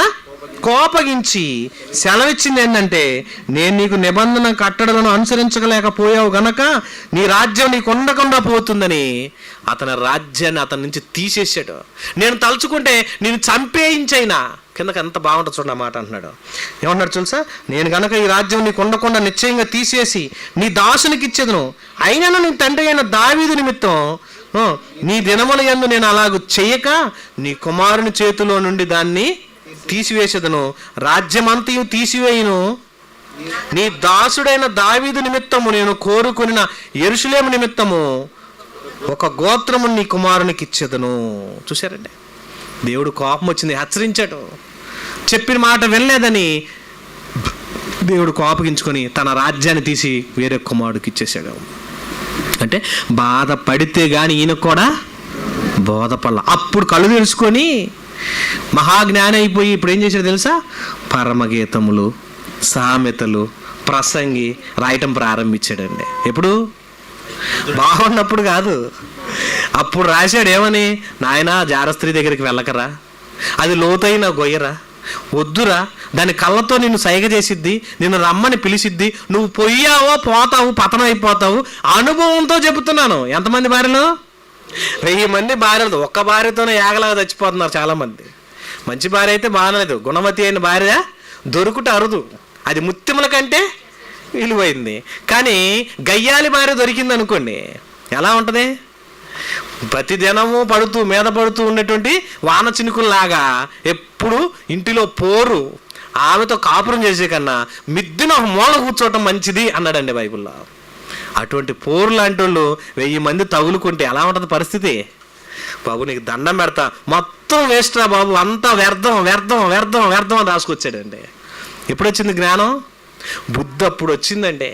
కోపగించి సెలవిచ్చింది ఏంటంటే, నేను నీకు నిబంధన కట్టడలను అనుసరించలేకపోయావు గనక నీ రాజ్యం నీకు ఉండకుండా పోతుందని అతని రాజ్యాన్ని అతని నుంచి తీసేసాడు. నేను తలుచుకుంటే నేను చంపేయించైనా, కిందకి ఎంత బాగుంటుంది చూడండి మాట అంటున్నాడు. ఏమన్నాడు తెలుసా? నేను గనక ఈ రాజ్యం నీకు ఉండకుండా నిశ్చయంగా తీసేసి నీ దాసునికి ఇచ్చేదను, అయినను నీ తండ్రి అయిన దావీదు నిమిత్తం నీ దినముల యందు నేను అలాగూ చేయక నీ కుమారుని చేతిలో నుండి దాన్ని తీసివేసేదను, రాజ్యమంతయు తీసివేయును. నీ దాసుడైన దావీదు నిమిత్తము నేను కోరుకున్న యెరూషలేము నిమిత్తము ఒక గోత్రము నీ కుమారునికి ఇచ్చేదను. చూశారండి? దేవుడు కోపం వచ్చింది, హెచ్చరించాడు. చెప్పిన మాట వినలేదని దేవుడు కోపగించుకొని తన రాజ్యాన్ని తీసి వేరే కుమారుడికి ఇచ్చేసాడు. అంటే బాధపడితే కానీ ఈయన కూడా బోధపడాల. అప్పుడు కళ్ళు తెలుసుకొని మహాజ్ఞాని అయిపోయి ఇప్పుడు ఏం చేశాడు తెలుసా? పరమగీతములు, సామెతలు, ప్రసంగి రాయటం ప్రారంభించాడండి. ఎప్పుడు? బాగున్నప్పుడు కాదు, అప్పుడు రాశాడు. ఏమని? నాయనా జారస్త్రీ దగ్గరికి వెళ్ళకరా, అది లోతైన గొయ్యరా, వద్దురా, దాని కళ్ళతో నిన్ను సైగ చేసిద్ది, నిన్ను రమ్మని పిలిచిద్ది, నువ్వు పొయ్యావో పోతావు, పతనం అయిపోతావు. అనుభవంతో చెబుతున్నాను. ఎంతమంది భార్యలు? 1000 మంది భార్యలు ఒక్క భార్యతోనే యాగలాగా చచ్చిపోతున్నారు చాలామంది. మంచి భార్య అయితే బాగాలేదు, గుణవతి అయిన భార్య దొరుకుట అరుదు, అది ముత్యముల కంటే విలువైంది. కానీ గయ్యాలి భార్య దొరికింది అనుకోండి, ఎలా ఉంటుంది? ప్రతిదినము మీద పడుతూ ఉన్నటువంటి వాన చినుకుల్లాగా ఎప్పుడు ఇంటిలో పోరు. ఆమెతో కాపురం చేసే కన్నా మిద్దున మూల కూర్చోవటం మంచిది అన్నాడండి బైబిల్లో. అటువంటి పోరు లాంటి వాళ్ళు 1000 మంది తగులుకుంటే ఎలా ఉంటుంది పరిస్థితి? బాబు నీకు దండం పెడతా, మొత్తం వేస్ట్ రా బాబు, అంతా వ్యర్థం వ్యర్థం వ్యర్థం వ్యర్థం అని రాసుకొచ్చాడండి. ఎప్పుడు వచ్చింది జ్ఞానం? బుద్ధి అప్పుడు వచ్చిందండి.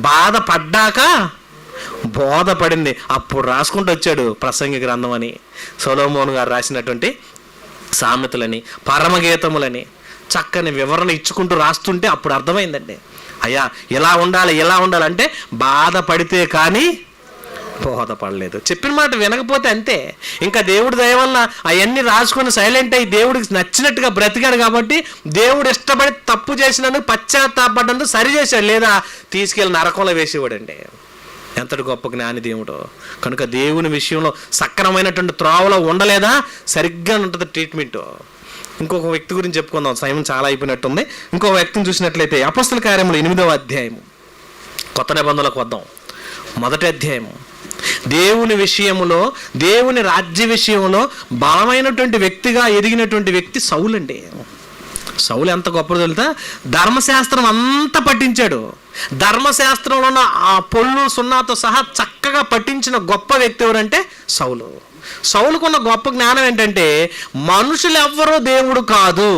బాధపడ్డాక బోధపడింది, అప్పుడు రాసుకుంటూ వచ్చాడు ప్రసంగి గ్రంథం అని, సొలొమోను గారు రాసినటువంటి సామెతలని, పరమగీతములని చక్కని వివరణ ఇచ్చుకుంటూ రాస్తుంటే అప్పుడు అర్థమైందండి. అయ్యా ఎలా ఉండాలి ఎలా ఉండాలంటే బాధపడితే కానీ బోధపడలేదు. చెప్పిన మాట వినకపోతే అంతే. ఇంకా దేవుడి దయ వల్ల అవన్నీ రాసుకొని సైలెంట్ అయ్యి దేవుడికి నచ్చినట్టుగా బ్రతికాడు కాబట్టి దేవుడు ఇష్టపడి తప్పు చేసినందుకు పశ్చాత్తాపడ్డందుకు సరి చేశాడు, లేదా తీసుకెళ్ళి నరకంలో వేసేవాడండి. ఎంతటి గొప్ప జ్ఞాని దేవుడు. కనుక దేవుని విషయంలో సక్రమైనటువంటి త్రోవలో ఉండలేదా సరిగ్గా ఉంటుంది ట్రీట్మెంట్. ఇంకొక వ్యక్తి గురించి చెప్పుకుందాం, సమయం చాలా అయిపోయినట్టుంది. ఇంకొక వ్యక్తిని చూసినట్లయితే అపొస్తలుల కార్యములు 8వ అధ్యాయము, కొత్త నిబంధనలకు వద్దాం. 1వ అధ్యాయము. దేవుని విషయములో, దేవుని రాజ్య విషయంలో బలమైనటువంటి వ్యక్తిగా ఎదిగినటువంటి వ్యక్తి సౌలు అండి. సౌలు ఎంత గొప్పదో తెలుసా? ధర్మశాస్త్రం అంతా పట్టించాడు. ధర్మశాస్త్రంలో ఉన్న ఆ పొల్లు సున్నాతో సహా చక్కగా పట్టించిన గొప్ప వ్యక్తి ఎవరంటే సౌలు. సౌలుకున్న గొప్ప జ్ఞానం ఏంటంటే మనుషులు ఎవ్వరూ దేవుడు కాదు,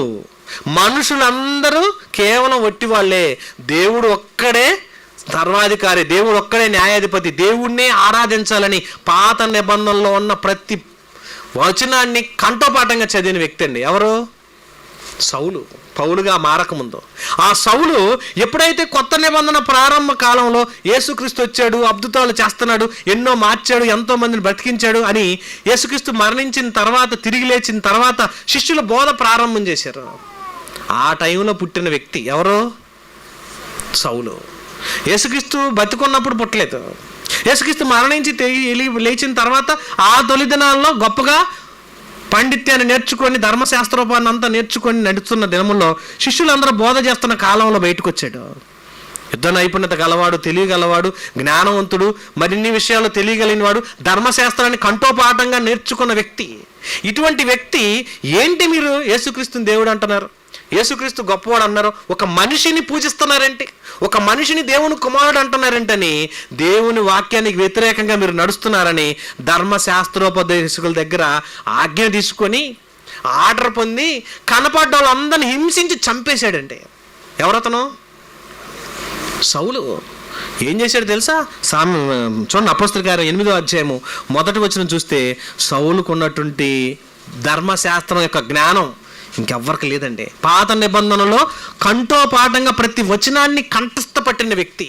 మనుషులందరూ కేవలం వట్టి వాళ్ళే, దేవుడు ఒక్కడే సర్వాధికారి, దేవుడు ఒక్కడే న్యాయాధిపతి, దేవుణ్ణే ఆరాధించాలని పాత నిబంధనలో ఉన్న ప్రతి వచనాన్ని కంఠోపాఠంగా చదివిన వ్యక్తి అండి. ఎవరు? సౌలు. పౌలుగా మారకముందు ఆ సౌలు ఎప్పుడైతే కొత్త నిబంధన ప్రారంభ కాలంలో యేసుక్రీస్తు వచ్చాడు, అద్భుతాలు చేస్తున్నాడు, ఎన్నో మార్చాడు, ఎంతో మందిని బ్రతికించాడు అని యేసుక్రీస్తు మరణించిన తర్వాత తిరిగి లేచిన తర్వాత శిష్యుల బోధ ప్రారంభం చేశారు. ఆ టైంలో పుట్టిన వ్యక్తి ఎవరు? సౌలు. యేసుక్రీస్తు బతికున్నప్పుడు పుట్టలేదు. యేసుక్రీస్తు మరణించి లేచిన తర్వాత ఆ తొలి దినాల్లో గొప్పగా పాండిత్యాన్ని నేర్చుకొని ధర్మశాస్త్రోపాన్ని అంతా నేర్చుకొని నడుస్తున్న దినముల్లో శిష్యులందరూ బోధ చేస్తున్న కాలంలో బయటకు వచ్చాడు. యుద్ధ నైపుణ్యత గలవాడు, తెలియగలవాడు, జ్ఞానవంతుడు, మరిన్ని విషయాలు తెలియగలిగిన వాడు, ధర్మశాస్త్రాన్ని కంఠోపాఠంగా నేర్చుకున్న వ్యక్తి. ఇటువంటి వ్యక్తి ఏంటి మీరు యేసుక్రీస్తుని దేవుడు అంటున్నారు, యేసుక్రీస్తు గొప్పవాడు అన్నారు, ఒక మనిషిని పూజిస్తున్నారంటే, ఒక మనిషిని దేవుని కుమారుడు అంటున్నారంటని దేవుని వాక్యానికి వ్యతిరేకంగా మీరు నడుస్తున్నారని ధర్మశాస్త్రోపదేశకుల దగ్గర ఆజ్ఞ తీసుకొని ఆర్డర్ పొంది కనపడ్డ వాళ్ళందరినీ హింసించి చంపేశాడంటే. ఎవరతను? సౌలు. ఏం చేశాడు తెలుసా? చూడండి అపోస్తలుల కార్యం 8వ అధ్యాయము 1వ వచనం చూస్తే సౌలుకు ఉన్నటువంటి ధర్మశాస్త్రం యొక్క జ్ఞానం ఇంకెవ్వరికి లేదండి. పాత నిబంధనలో కంఠోపాఠంగా ప్రతి వచనాన్ని కంఠస్థ పట్టిన వ్యక్తి.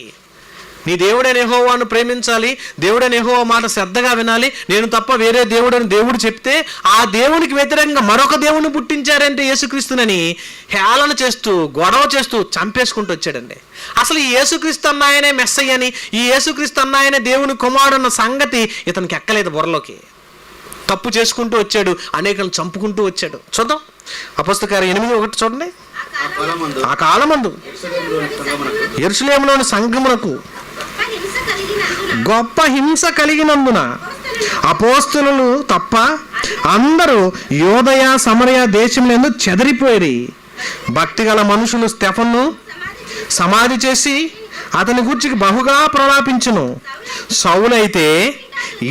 నీ దేవుడైన యెహోవాను ప్రేమించాలి, దేవుడైన యెహోవా మాట శ్రద్ధగా వినాలి, నేను తప్ప వేరే దేవుడని దేవుడు చెప్తే ఆ దేవునికి వ్యతిరేకంగా మరొక దేవుని పుట్టించారంటే యేసుక్రీస్తునని హేళన చేస్తూ గొడవ చేస్తూ చంపేసుకుంటూ వచ్చాడండి. అసలు ఈ యేసుక్రీస్తు అన్నాయనే మెస్సయ్య అని, ఈ యేసుక్రీస్తు అన్నాయనే దేవుని కుమారుడు అన్న సంగతి ఇతనికి ఎక్కలేదు బుర్రలోకి. తప్పు చేసుకుంటూ వచ్చాడు, అనేకలను చంపుకుంటూ వచ్చాడు. చూద్దాం అపోస్తలుల కార్యం 8:1 చూడండి. ఆ కాలమందు యెరూషలేములోని సంఘమునకు గొప్ప హింస కలిగినందున అపోస్తలులు తప్ప అందరూ యూదయ సమరయ దేశములందు చెదరిపోయి భక్తి గల మనుషులు స్టెఫనును సమాధి చేసి అతని గురించి బహుగా ప్రలాపించును. సౌలైతే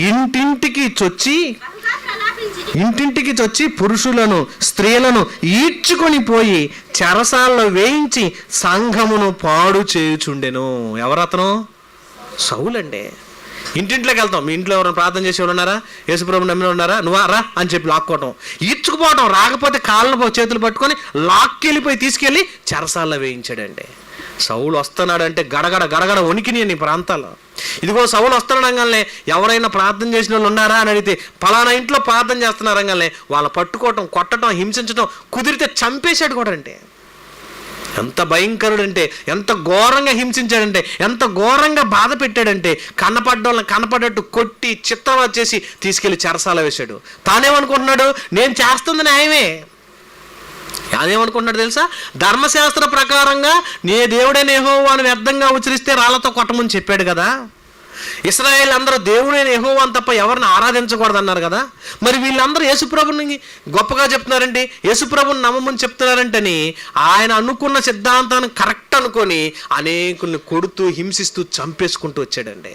ఇంటింటికి చొచ్చి పురుషులను స్త్రీలను ఈడ్చుకొని పోయి చెరసాల్లో వేయించి సంఘమును పాడు చేయుచుండెను. ఎవరతను? సౌలండి. ఇంటింట్లోకి వెళ్తాం, మీ ఇంట్లో ఎవరైనా ప్రార్థన చేసేవారు ఉన్నారా, యేసుప్రభు నమ్మిన ఉన్నారా, నువ్వా రా అని చెప్పి లాక్కోవటం, ఈడ్చుకుపోవటం, రాకపోతే కాళ్ళను చేతులు పట్టుకొని లాక్కెళ్ళిపోయి తీసుకెళ్ళి చెరసాల్లో వేయించాడండి. సౌలు వస్తున్నాడంటే గడగడ గడగడ వణికినాయి నీ ప్రాంతాల్లో. ఇదిగో సౌలు వస్తున్నాడంగానే ఎవరైనా ప్రార్థన చేసిన వాళ్ళు ఉన్నారా అని అడిగితే పలానా ఇంట్లో ప్రార్థన చేస్తున్నారంగానే వాళ్ళ పట్టుకోవటం, కొట్టడం, హింసించడం, కుదిరితే చంపేశాడు కూడా. అంటే ఎంత భయంకరుడంటే, ఎంత ఘోరంగా హింసించాడంటే, ఎంత ఘోరంగా బాధ పెట్టాడంటే కనపడ్డోళ్ళని కనపడ్డట్టు కొట్టి చిత్రవద చేసి తీసుకెళ్లి చెరసాల వేశాడు. తానేమనుకుంటున్నాడు, నేను చేస్తుంది న్యాయమే. అదేమనుకుంటున్నాడు తెలుసా? ధర్మశాస్త్ర ప్రకారంగా నీ దేవుడైన యెహోవాను వ్యర్థంగా ఉచ్చరిస్తే రాళ్లతో కొట్టమని చెప్పాడు కదా. ఇశ్రాయేల్ అందరూ దేవుడైన యెహోవాను తప్ప ఎవరిని ఆరాధించకూడదు అన్నారు కదా. మరి వీళ్ళందరూ యేసుప్రభుని గొప్పగా చెప్తున్నారండి, యేసుప్రభుని నమ్మమని చెప్తున్నారంటని ఆయన అనుకున్న సిద్ధాంతాన్ని కరెక్ట్ అనుకొని అనేకుల్ని కొడుతూ హింసిస్తూ చంపేసుకుంటూ వచ్చాడండి.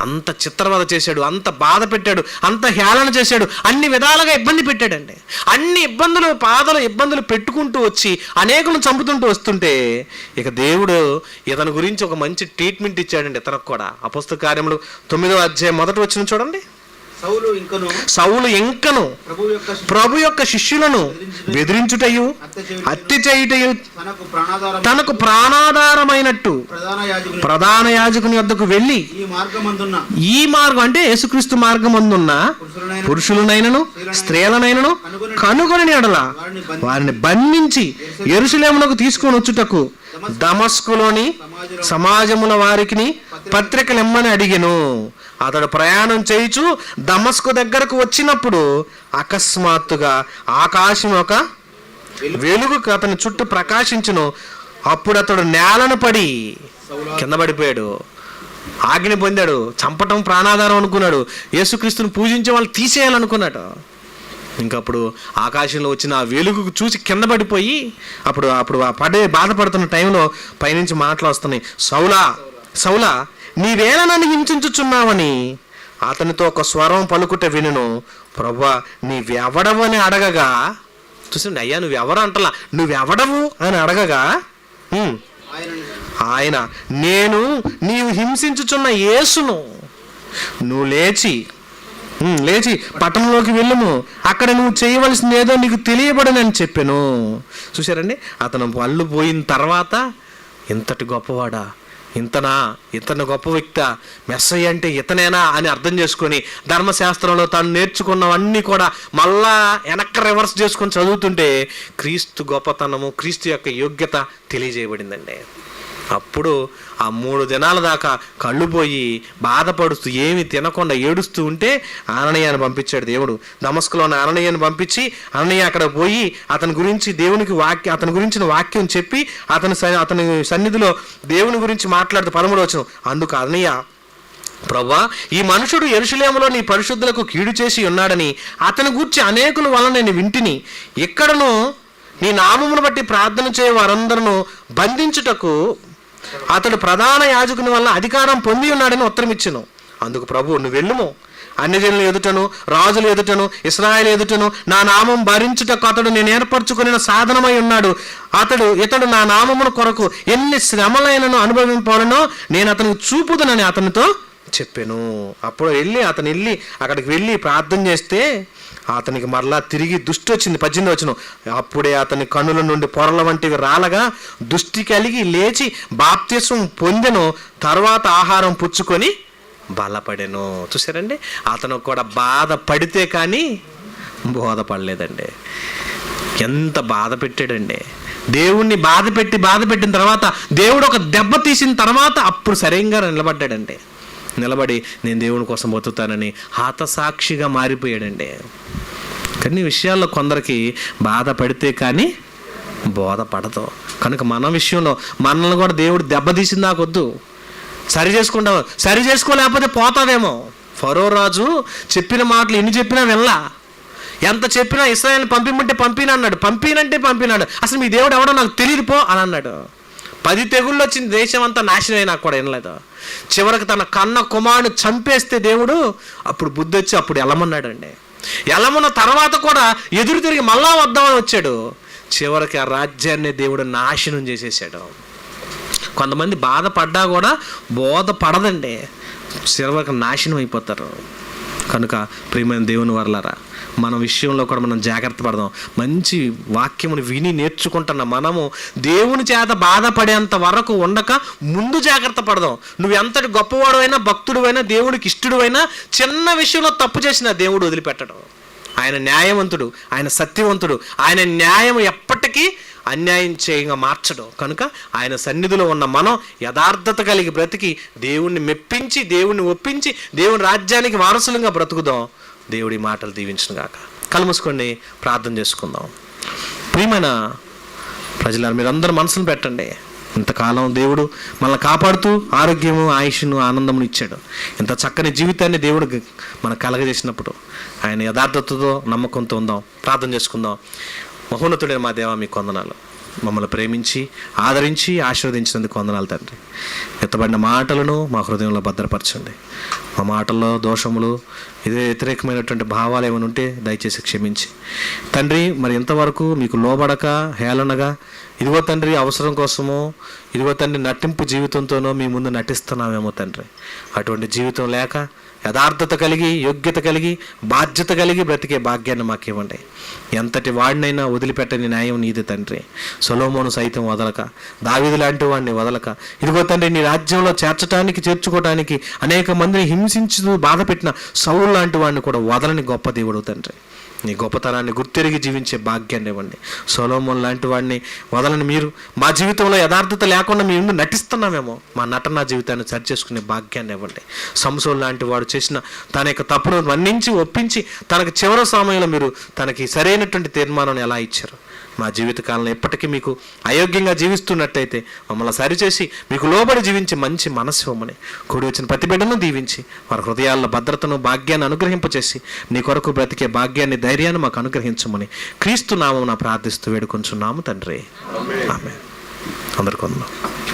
అంత చిత్రవద చేశాడు, అంత బాధ పెట్టాడు, అంత హేళన చేశాడు, అన్ని విధాలుగా ఇబ్బంది పెట్టాడండి. అన్ని ఇబ్బందులు పెట్టుకుంటూ వచ్చి అనేకులను చంపుతుంటూ వస్తుంటే ఇక దేవుడు ఇతని గురించి ఒక మంచి ట్రీట్మెంట్ ఇచ్చాడండి ఇతనికి కూడా. అపోస్తల కార్యములు 9వ అధ్యాయం 1వ వచనం చూడండి. సౌలు ఇంకను ప్రభు యొక్క శిష్యులను బెదిరించుటయు హత్య చేయుటయు తనకు ప్రాణాధారమైనట్టు ప్రధాన యాజకుని వద్దకు వెళ్ళి ఈ మార్గం అంటే యేసుక్రీస్తు మార్గమందున్న పురుషులనైనను స్త్రీలనైనను కనుగొని ఎడల వారిని బంధించి యెరూషలేమునకు తీసుకొని వచ్చుటకు దమస్కులోని సమాజముల వారికి పత్రికలు ఇమ్మని అడిగెను. అతడు ప్రయాణం చేయుచు దమస్కు దగ్గరకు వచ్చినప్పుడు అకస్మాత్తుగా ఆకాశం ఒక వెలుగు అతని చుట్టూ ప్రకాశించును. అప్పుడు అతడు నేలను పడి కింద పడిపోయాడు. ఆజ్ఞ పొందాడు. చంపటం ప్రాణాధారం అనుకున్నాడు. యేసుక్రీస్తుని పూజించే వాళ్ళు తీసేయాలనుకున్నాడు. ఇంకప్పుడు ఆకాశంలో వచ్చిన ఆ వెలుగు చూసి కింద పడిపోయి అప్పుడు బాధపడుతున్న టైంలో పైనుంచి మాటలు వస్తున్నాయి. సౌలా సౌలా నీవేళ నన్ను హింసించుచున్నావని అతనితో ఒక స్వరం పలుకుట వినును. ప్రభువా నీవెవడవు అని అడగగా, చూసండి, అయ్యా నువ్వెవరు అంటలా, నువ్వెవడవు అని అడగగా ఆయన నేను నీవు హింసించుచున్న యేసును, నువ్వు లేచి పట్టణంలోకి వెళ్ళుము, అక్కడ నువ్వు చేయవలసింది ఏదో నీకు తెలియబడనని చెప్పాను. చూశారండి, అతను పళ్ళు పోయిన తర్వాత ఇంతటి గొప్పవాడా, ఇతను గొప్ప వ్యక్తి, మెస్సయ్య అంటే ఇతనేనా అని అర్థం చేసుకొని ధర్మశాస్త్రంలో తాను నేర్చుకున్నవన్నీ కూడా మళ్ళా వెనక్కి రివర్స్ చేసుకొని చదువుతుంటే క్రీస్తు గొప్పతనము, క్రీస్తు యొక్క యోగ్యత తెలియజేయబడిందండి. అప్పుడు ఆ 3 దినాల దాకా కళ్ళు పోయి బాధపడుతూ ఏమి తినకుండా ఏడుస్తూ ఉంటే అననీయను పంపించాడు దేవుడు. దమస్కులో ఉన్న అననీయను పంపించి అననీయ అక్కడ పోయి అతని గురించి అతని గురించిన వాక్యం చెప్పి అతని సన్నిధిలో దేవుని గురించి మాట్లాడుతూ 13వ వచనం, అందుకు అననీయ, ప్రభువా ఈ మనుషుడు యెరూషలేములో నీ పరిశుద్ధులకు కీడు చేసి ఉన్నాడని అతని గూర్చి అనేకుల వలన నేను వింటిని. ఎక్కడను నీ నామమును బట్టి ప్రార్థన చేయ వారందరూ బంధించుటకు అతడు ప్రధాన యాజకుని వల్ల అధికారం పొంది ఉన్నాడని ఉత్తరం ఇచ్చెను. అందుకు ప్రభువు, నువ్వు వెళ్ళుము, అన్యజనుల ఎదుటను రాజుల ఎదుటను ఇశ్రాయేలు ఎదుటను నా నామం భరించుటకు అతడు నేను ఏర్పరచుకుని సాధనమై ఉన్నాడు. ఇతడు నా నామమును కొరకు ఎన్ని శ్రమలైనను అనుభవింపాలనో నేను అతనికి చూపుదనని అతనితో చెప్పాను. అప్పుడు అతను వెళ్ళి అక్కడికి వెళ్ళి ప్రార్థన చేస్తే అతనికి మరలా తిరిగి దృష్టి వచ్చింది. 18వ వచనం, అప్పుడే అతని కన్నుల నుండి పొరల వంటివి రాలగా దృష్టి కలిగి లేచి బాప్తిస్మం పొందెను. తర్వాత ఆహారం పుచ్చుకొని బలపడెను. చూసారండి, అతను కూడా బాధపడితే కానీ బోధపడలేదండి. ఎంత బాధ పెట్టాడండి. దేవుణ్ణి బాధ పెట్టిన తర్వాత దేవుడు ఒక దెబ్బ తీసిన తర్వాత అప్పుడు సరిగ్గా నిలబడ్డాడండి. నిలబడి నేను దేవుని కోసం బతుకుతానని హతసాక్షిగా మారిపోయాడండి. కానీ విషయాల్లో కొందరికి బాధ పడితే కానీ బోధపడదు. కనుక మన విషయంలో మనల్ని కూడా దేవుడు దెబ్బతీసిన దాకొద్దు, సరి చేసుకోలేకపోతే పోతాదేమో. ఫరో రాజు చెప్పిన మాటలు ఎన్ని చెప్పినా వెళ్ళా, ఎంత చెప్పినా ఇశ్రాయేలుని పంపిమంటే పంపినాడు. అసలు మీ దేవుడు ఎవడో నాకు తెలియదు పో అని అన్నాడు. 10 తెగుళ్ళు వచ్చింది, దేశం అంతా నాశనం అయినా కూడా వినలేదు. చివరికి తన కన్న కుమారుడు చంపేస్తే దేవుడు అప్పుడు బుద్ధి వచ్చి అప్పుడు వెళ్ళమన్నాడండి. వెళ్ళమన్న తర్వాత కూడా ఎదురు తిరిగి మళ్ళా వద్దామని వచ్చాడు. చివరికి ఆ రాజ్యాన్ని దేవుడు నాశనం చేసేసాడు. కొంతమంది బాధపడ్డా కూడా బోధపడదండి, చివరికి నాశనం అయిపోతారు. కనుక ప్రియమైన దేవుని వర్లారా, మన విషయంలో కూడా మనం జాగ్రత్త పడదాం. మంచి వాక్యమును విని నేర్చుకుంటున్న మనము దేవుని చేత బాధపడేంత వరకు ఉండక ముందు జాగ్రత్త పడదాం. నువ్వు ఎంతటి గొప్పవాడు అయినా, భక్తుడు అయినా, దేవునికి ఇష్టడు అయినా, చిన్న విషయంలో తప్పు చేసినా దేవుడు వదిలిపెట్టడు. ఆయన న్యాయవంతుడు, ఆయన సత్యవంతుడు. ఆయన న్యాయం ఎప్పటికీ అన్యాయం చేయంగా మార్చడు. కనుక ఆయన సన్నిధిలో ఉన్న మనం యథార్థత కలిగి బ్రతికి దేవుణ్ణి మెప్పించి, దేవుణ్ణి ఒప్పించి, దేవుని రాజ్యానికి వారసులుగా బ్రతుకుదాం. దేవుడి మాటలు దీవించును గాక. కళ్ళు మూసుకోండి, ప్రార్థన చేసుకుందాం. ప్రియమైన ప్రజలారా, మీరందరూ మనసును పెట్టండి. ఇంతకాలం దేవుడు మనల్ని కాపాడుతూ ఆరోగ్యము, ఆయుష్ను, ఆనందమును ఇచ్చాడు. ఇంత చక్కని జీవితాన్ని దేవుడు మనకు కలగజేసినప్పుడు ఆయన యథార్థతతో నమ్మకంతో ఉందాం. ప్రార్థన చేసుకుందాం. మహోన్నతుడైన మా దేవా, మీకు వందనాలు. మమ్మల్ని ప్రేమించి ఆదరించి ఆశీర్వదించినందుకు వందనాలు తండ్రి. ఎత్తబడిన మాటలను మా హృదయంలో భద్రపరచండి. మా మాటల్లో దోషములు, ఇదే వ్యతిరేకమైనటువంటి భావాలు ఏమైనా ఉంటే దయచేసి క్షమించి తండ్రి. మరి ఎంతవరకు మీకు లోబడక హేళనగా ఇదిగో తండ్రి అవసరం కోసమో, ఇదిగో తండ్రి నటింపు జీవితంతోనో మీ ముందు నటిస్తున్నామేమో తండ్రి. అటువంటి జీవితం లేక యథార్థత కలిగి, యోగ్యత కలిగి, బాధ్యత కలిగి బ్రతికే భాగ్యాన్ని మాకివ్వండి. ఎంతటి వాడినైనా వదిలిపెట్టని న్యాయం నీది తండ్రి. సొలొమోను సైతం వదలక, దావీదు లాంటి వాడిని వదలక, ఇదిగో తండ్రి నీ రాజ్యంలో చేర్చుకోవటానికి అనేక మందిని హింసించుతూ బాధ పెట్టిన సౌలు లాంటి వాడిని కూడా వదలని గొప్ప దేవుడు తండ్రి. నీ గొప్పతనాన్ని గుర్తెరిగి జీవించే భాగ్యాన్ని ఇవ్వండి. సొలొమోను లాంటి వాడిని వదలని మీరు మా జీవితంలో యథార్థత లేకుండా మీ ముందు నటిస్తున్నామేమో, మా నటనా జీవితాన్ని సరిచేసుకునే భాగ్యాన్ని ఇవ్వండి. సంసోను లాంటి వాడు చేసిన తన యొక్క తప్పును మన్నించి ఒప్పించి తనకు చివరి సమయంలో మీరు తనకి సరైనటువంటి తీర్మానం ఎలా ఇచ్చారు. మా జీవితకాలంలో ఎప్పటికీ మీకు అయోగ్యంగా జీవిస్తున్నట్టయితే మమ్మల్ని సరిచేసి మీకు లోబడి జీవించి మంచి మనసు ఇవ్వమని, కూడి వచ్చిన ప్రతి బిడ్డను దీవించి వారి హృదయాల్లో భద్రతను భాగ్యాన్ని అనుగ్రహింపచేసి నీ కొరకు బ్రతికే భాగ్యాన్ని ధైర్యాన్ని మాకు అనుగ్రహించమని క్రీస్తు నామమున ప్రార్థిస్తూ వేడుకొంచున్నాము తండ్రి. ఆమేన్. అందరికీ వందనాలు.